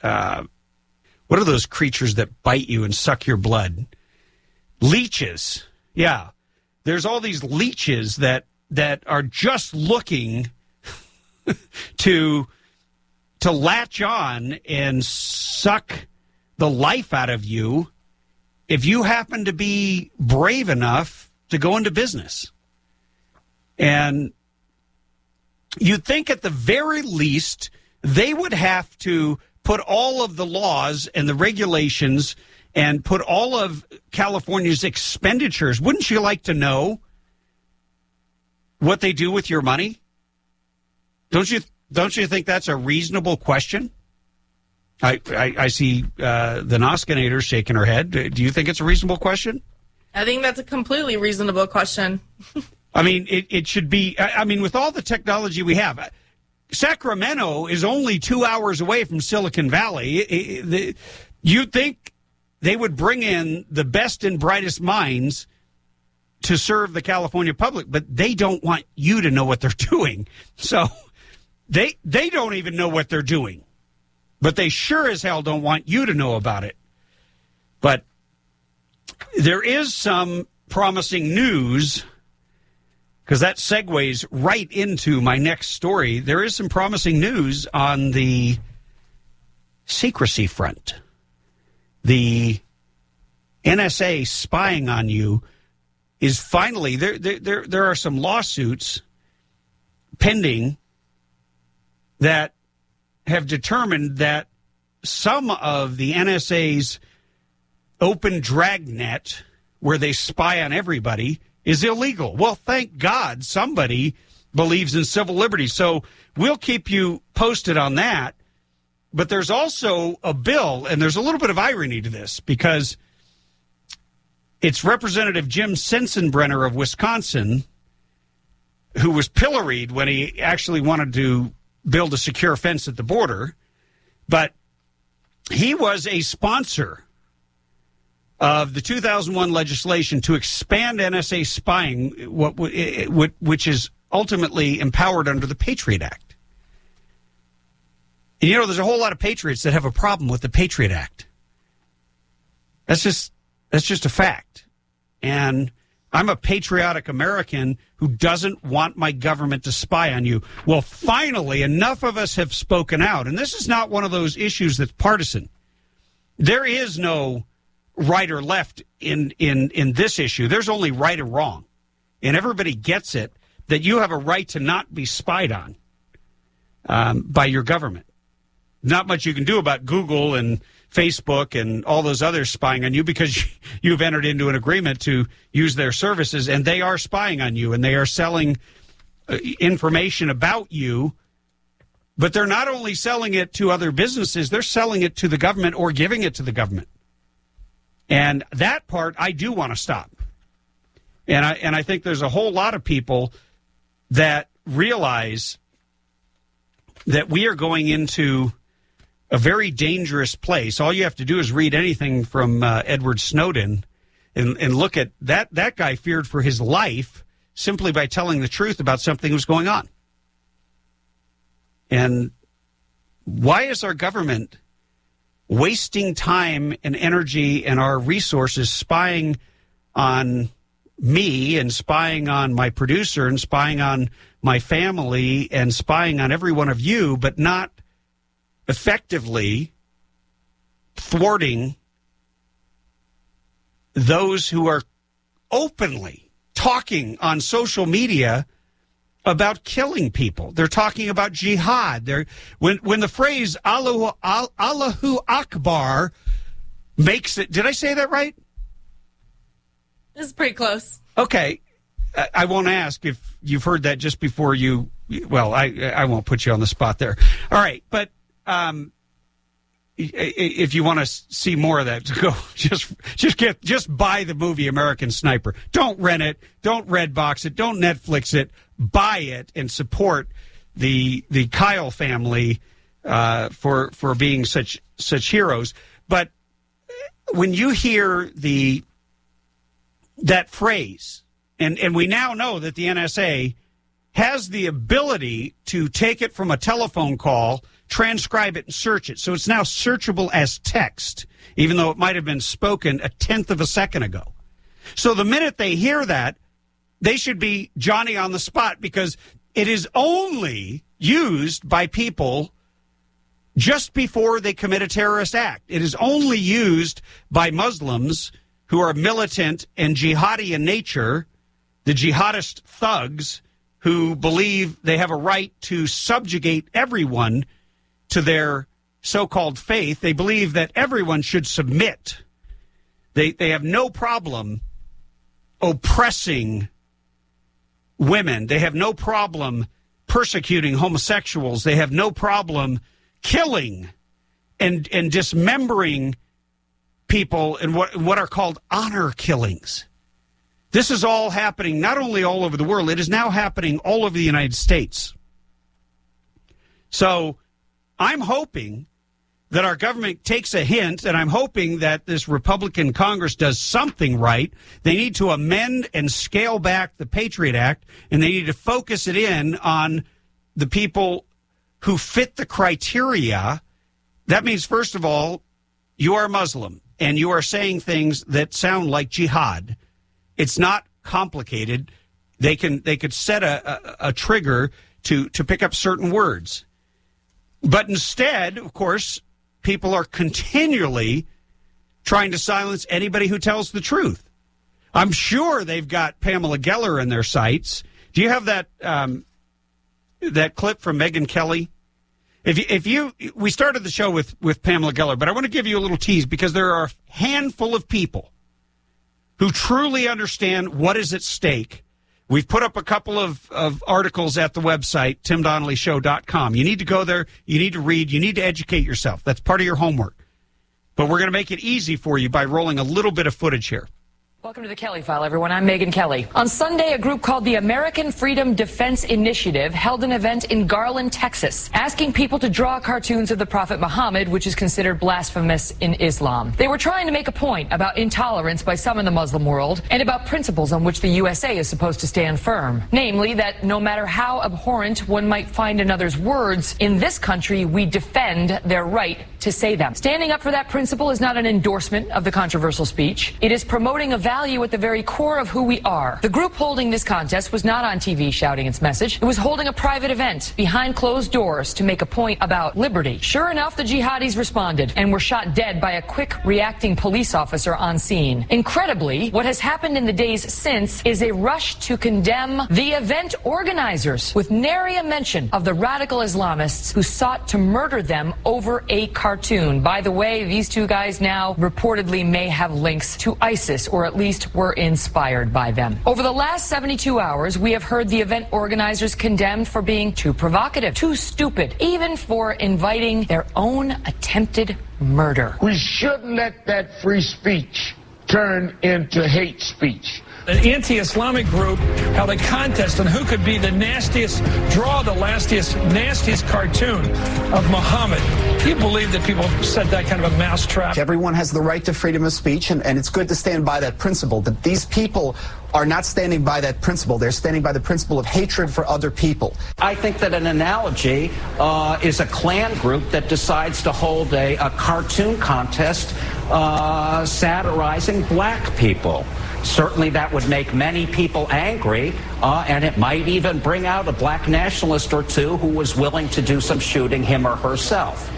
what are those creatures that bite you and suck your blood? Leeches. Yeah, there's all these leeches that are just looking to latch on and suck the life out of you if you happen to be brave enough to go into business. And you'd think at the very least they would have to put all of the laws and the regulations and put all of California's expenditures. Wouldn't you like to know what they do with your money? Don't you think that's a reasonable question? I see the Noskinator shaking her head. Do you think it's a reasonable question? I think that's a completely reasonable question. I mean, it should be. I mean, with all the technology we have, Sacramento is only 2 hours away from Silicon Valley. You'd think they would bring in the best and brightest minds to serve the California public, but they don't want you to know what they're doing. So they don't even know what they're doing, but they sure as hell don't want you to know about it. But there is some promising news, because that segues right into my next story. There is some promising news on the secrecy front. The NSA spying on you is finally, there are some lawsuits pending that have determined that some of the NSA's open dragnet, where they spy on everybody, is illegal. Well, thank God somebody believes in civil liberties. So we'll keep you posted on that. But there's also a bill, and there's a little bit of irony to this, because it's Representative Jim Sensenbrenner of Wisconsin, who was pilloried when he actually wanted to build a secure fence at the border. But he was a sponsor of the 2001 legislation to expand NSA spying, which is ultimately empowered under the Patriot Act. And, you know, there's a whole lot of patriots that have a problem with the Patriot Act. That's just a fact. And I'm a patriotic American who doesn't want my government to spy on you. Well, finally, enough of us have spoken out. And this is not one of those issues that's partisan. There is no right or left in this issue. There's only right or wrong. And everybody gets it that you have a right to not be spied on by your government. Not much you can do about Google and Facebook and all those others spying on you, because you've entered into an agreement to use their services, and they are spying on you, and they are selling information about you. But they're not only selling it to other businesses, they're selling it to the government or giving it to the government. And that part I do want to stop. And I think there's a whole lot of people that realize that we are going into a very dangerous place. All you have to do is read anything from Edward Snowden and look at that. That guy feared for his life simply by telling the truth about something that was going on. And why is our government wasting time and energy and our resources spying on me and spying on my producer and spying on my family and spying on every one of you, but not effectively thwarting those who are openly talking on social media about killing people? They're talking about jihad. When the phrase Allahu Akbar makes it, did I say that right? This is pretty close. Okay. I won't ask if you've heard that just before you, well, I won't put you on the spot there. All right. But if you want to see more of that, go just buy the movie American Sniper. Don't rent it. Don't Redbox it. Don't Netflix it. Buy it and support the Kyle family for being such heroes. But when you hear that phrase, and we now know that the NSA has the ability to take it from a telephone call, transcribe it, and search it. So it's now searchable as text, even though it might have been spoken a tenth of a second ago. So the minute they hear that, they should be Johnny on the spot, because it is only used by people just before they commit a terrorist act. It is only used by Muslims who are militant and jihadi in nature, the jihadist thugs who believe they have a right to subjugate everyone to their so-called faith. They believe that everyone should submit They have no problem oppressing women. They have no problem persecuting homosexuals. They have no problem killing and dismembering people in what are called honor killings. This is all happening not only all over the world, it is now happening all over the United States. So I'm hoping that our government takes a hint, and I'm hoping that this Republican Congress does something right. They need to amend and scale back the Patriot Act, and they need to focus it in on the people who fit the criteria. That means, first of all, you are Muslim, and you are saying things that sound like jihad. It's not complicated. They could set a trigger to pick up certain words. But instead, of course, people are continually trying to silence anybody who tells the truth. I'm sure they've got Pamela Geller in their sights. Do you have that that clip from Megyn Kelly? We started the show with Pamela Geller, but I want to give you a little tease because there are a handful of people who truly understand what is at stake. We've put up a couple of articles at the website, timdonnellyshow.com. You need to go there. You need to read. You need to educate yourself. That's part of your homework. But we're going to make it easy for you by rolling a little bit of footage here. Welcome to the Kelly File, everyone. I'm Megyn Kelly. On Sunday, a group called the American Freedom Defense Initiative held an event in Garland, Texas, asking people to draw cartoons of the Prophet Muhammad, which is considered blasphemous in Islam. They were trying to make a point about intolerance by some in the Muslim world and about principles on which the USA is supposed to stand firm. Namely, that no matter how abhorrent one might find another's words, in this country, we defend their right to say them. Standing up for that principle is not an endorsement of the controversial speech. It is promoting a value at the very core of who we are. The group holding this contest was not on TV shouting its message. It was holding a private event behind closed doors to make a point about liberty. Sure enough, the jihadis responded and were shot dead by a quick reacting police officer on scene. Incredibly, what has happened in the days since is a rush to condemn the event organizers, with nary a mention of the radical Islamists who sought to murder them over a cartoon. By the way, these two guys now reportedly may have links to ISIS, or at least were inspired by them. Over the last 72 hours, we have heard the event organizers condemned for being too provocative, too stupid, even for inviting their own attempted murder. We shouldn't let that free speech turn into hate speech. An anti-Islamic group held a contest on who could be the nastiest cartoon of Muhammad. Do you believe that people set that kind of a mousetrap? Everyone has the right to freedom of speech, and it's good to stand by that principle. But these people are not standing by that principle. They're standing by the principle of hatred for other people. I think that an analogy is a Klan group that decides to hold a cartoon contest satirizing black people. Certainly that would make many people angry, and it might even bring out a black nationalist or two who was willing to do some shooting, him or herself.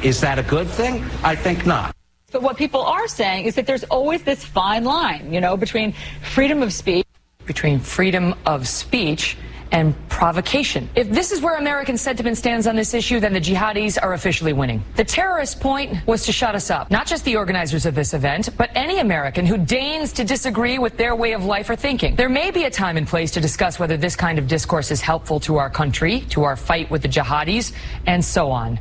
Is that a good thing? I think not. But what people are saying is that there's always this fine line, between freedom of speech. Between freedom of speech and provocation. If this is where American sentiment stands on this issue, then the jihadis are officially winning. The terrorist point was to shut us up. Not just the organizers of this event, but any American who deigns to disagree with their way of life or thinking. There may be a time and place to discuss whether this kind of discourse is helpful to our country, to our fight with the jihadis, and so on.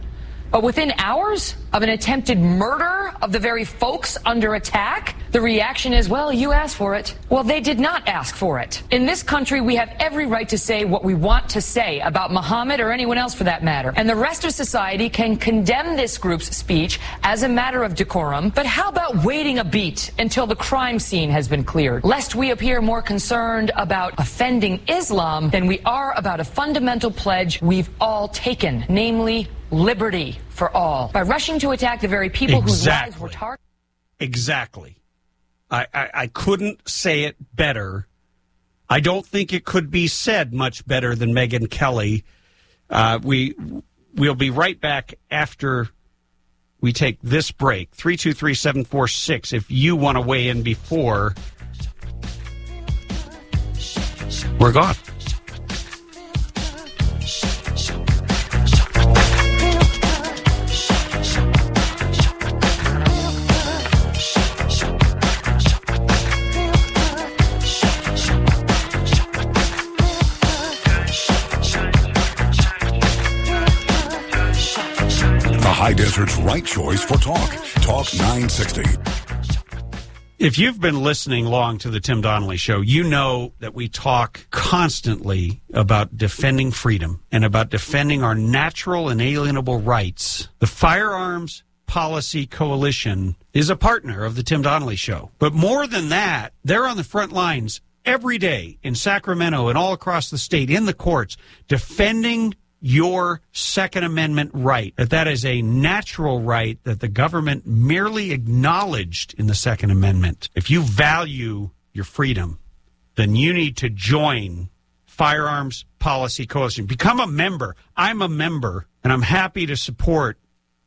But within hours of an attempted murder of the very folks under attack, the reaction is, well, you asked for it. Well, they did not ask for it. In this country, we have every right to say what we want to say about Muhammad or anyone else for that matter. And the rest of society can condemn this group's speech as a matter of decorum. But how about waiting a beat until the crime scene has been cleared, lest we appear more concerned about offending Islam than we are about a fundamental pledge we've all taken, namely liberty for all. By rushing to attack the very people whose lives were targeted. Exactly. I couldn't say it better. I don't think it could be said much better than Megyn Kelly. We'll be right back after we take this break. 323-746 if you want to weigh in before we're gone. High Desert's right choice for talk. Talk 960. If you've been listening long to the Tim Donnelly Show, you know that we talk constantly about defending freedom and about defending our natural and inalienable rights. The Firearms Policy Coalition is a partner of the Tim Donnelly Show. But more than that, they're on the front lines every day in Sacramento and all across the state, in the courts, defending your Second Amendment right. That is a natural right that the government merely acknowledged in the Second Amendment. If you value your freedom, then you need to join Firearms Policy Coalition. Become a member. I'm a member, and I'm happy to support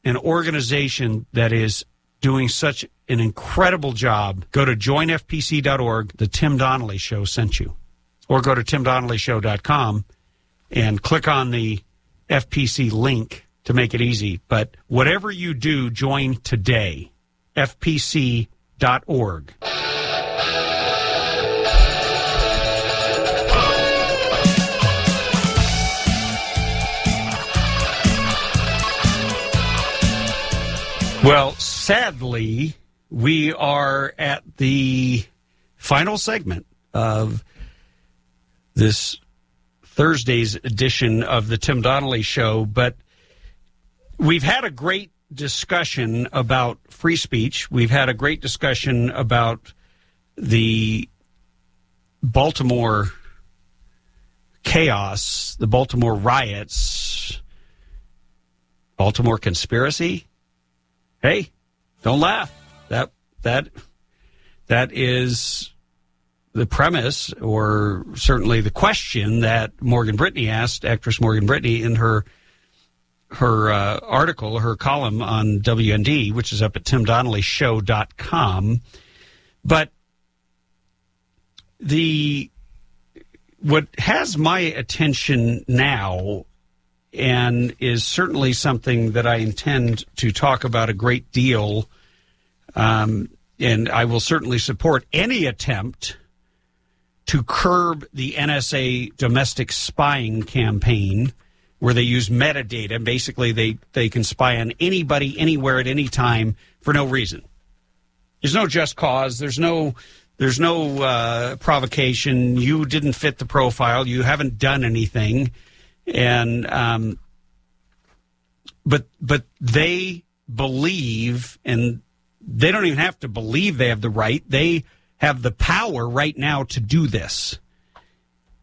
an organization that is doing such an incredible job. Go to joinfpc.org. The Tim Donnelly Show sent you. Or go to timdonnellyshow.com and click on the FPC link to make it easy. But whatever you do, join today. FPC.org. Well, sadly, we are at the final segment of this Thursday's edition of the Tim Donnelly Show, but we've had a great discussion about free speech. We've had a great discussion about the Baltimore chaos, the Baltimore riots, Baltimore conspiracy. Hey, don't laugh. That is the premise, or certainly the question that Morgan Brittany asked, actress Morgan Brittany, in her article, her column on WND, which is up at timdonnellyshow.com. But what has my attention now, and is certainly something that I intend to talk about a great deal, and I will certainly support any attempt to curb the NSA domestic spying campaign, where they use metadata. Basically, they can spy on anybody, anywhere, at any time for no reason. There's no just cause. There's no provocation. You didn't fit the profile. You haven't done anything. And but they believe, and they don't even have to believe they have the right. They have the power right now to do this.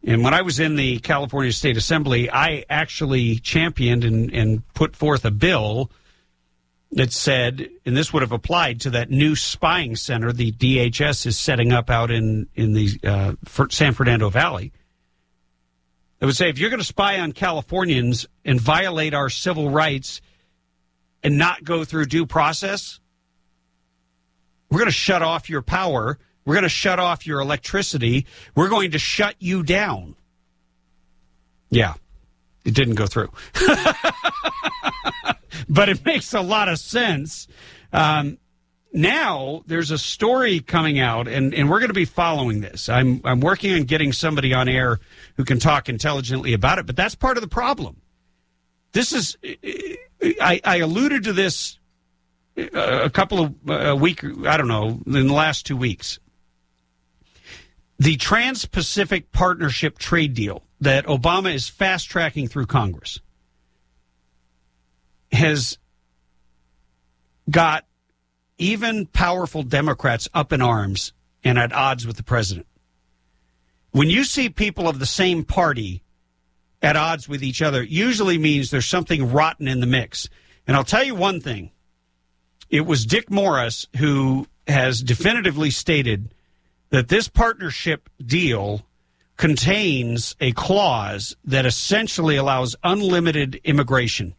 And when I was in the California State Assembly, I actually championed and put forth a bill that said, and this would have applied to that new spying center the DHS is setting up out in the San Fernando Valley. It would say, if you're going to spy on Californians and violate our civil rights and not go through due process, we're going to shut off your power. We're going to shut off your electricity. We're going to shut you down. Yeah, it didn't go through. But it makes a lot of sense. Now there's a story coming out, and we're going to be following this. I'm working on getting somebody on air who can talk intelligently about it, but that's part of the problem. This is, I alluded to this a couple of weeks, I don't know, in the last 2 weeks. The Trans-Pacific Partnership trade deal that Obama is fast-tracking through Congress has got even powerful Democrats up in arms and at odds with the president. When you see people of the same party at odds with each other, it usually means there's something rotten in the mix. And I'll tell you one thing. It was Dick Morris who has definitively stated that this partnership deal contains a clause that essentially allows unlimited immigration,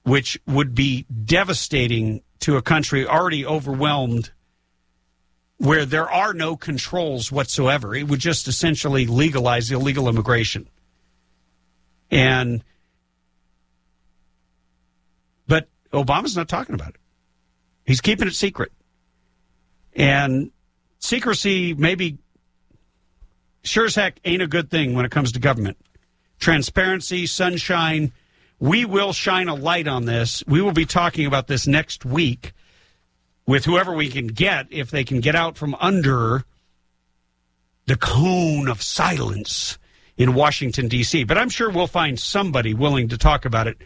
which would be devastating to a country already overwhelmed, where there are no controls whatsoever. It would just essentially legalize illegal immigration. But Obama's not talking about it. He's keeping it secret. And secrecy maybe sure as heck ain't a good thing when it comes to government. Transparency, sunshine, we will shine a light on this. We will be talking about this next week with whoever we can get, if they can get out from under the cone of silence in Washington, D.C. But I'm sure we'll find somebody willing to talk about it.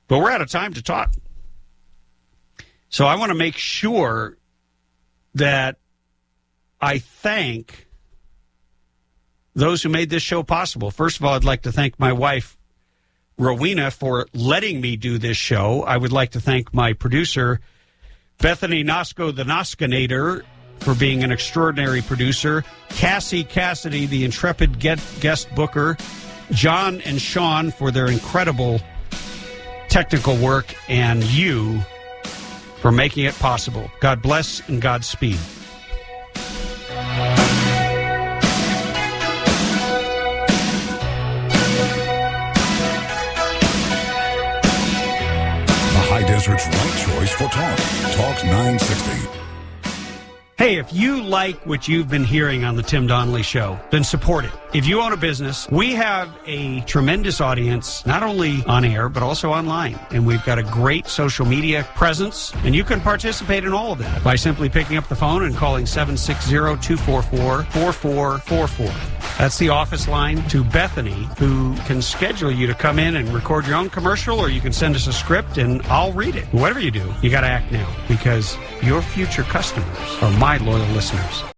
But we're out of time to talk. So I want to make sure that I thank those who made this show possible. First of all, I'd like to thank my wife, Rowena, for letting me do this show. I would like to thank my producer, Bethany Nosko, the Noskinator, for being an extraordinary producer. Cassie Cassidy, the intrepid guest booker. John and Sean for their incredible technical work. And you for making it possible. God bless and Godspeed. High Desert's right choice for talk. Talk 960. Hey, if you like what you've been hearing on the Tim Donnelly Show, then support it. If you own a business, we have a tremendous audience, not only on air, but also online. And we've got a great social media presence, and you can participate in all of that by simply picking up the phone and calling 760-244-4444. That's the office line to Bethany, who can schedule you to come in and record your own commercial, or you can send us a script and I'll read it. Whatever you do, you got to act now, because your future customers are my loyal listeners.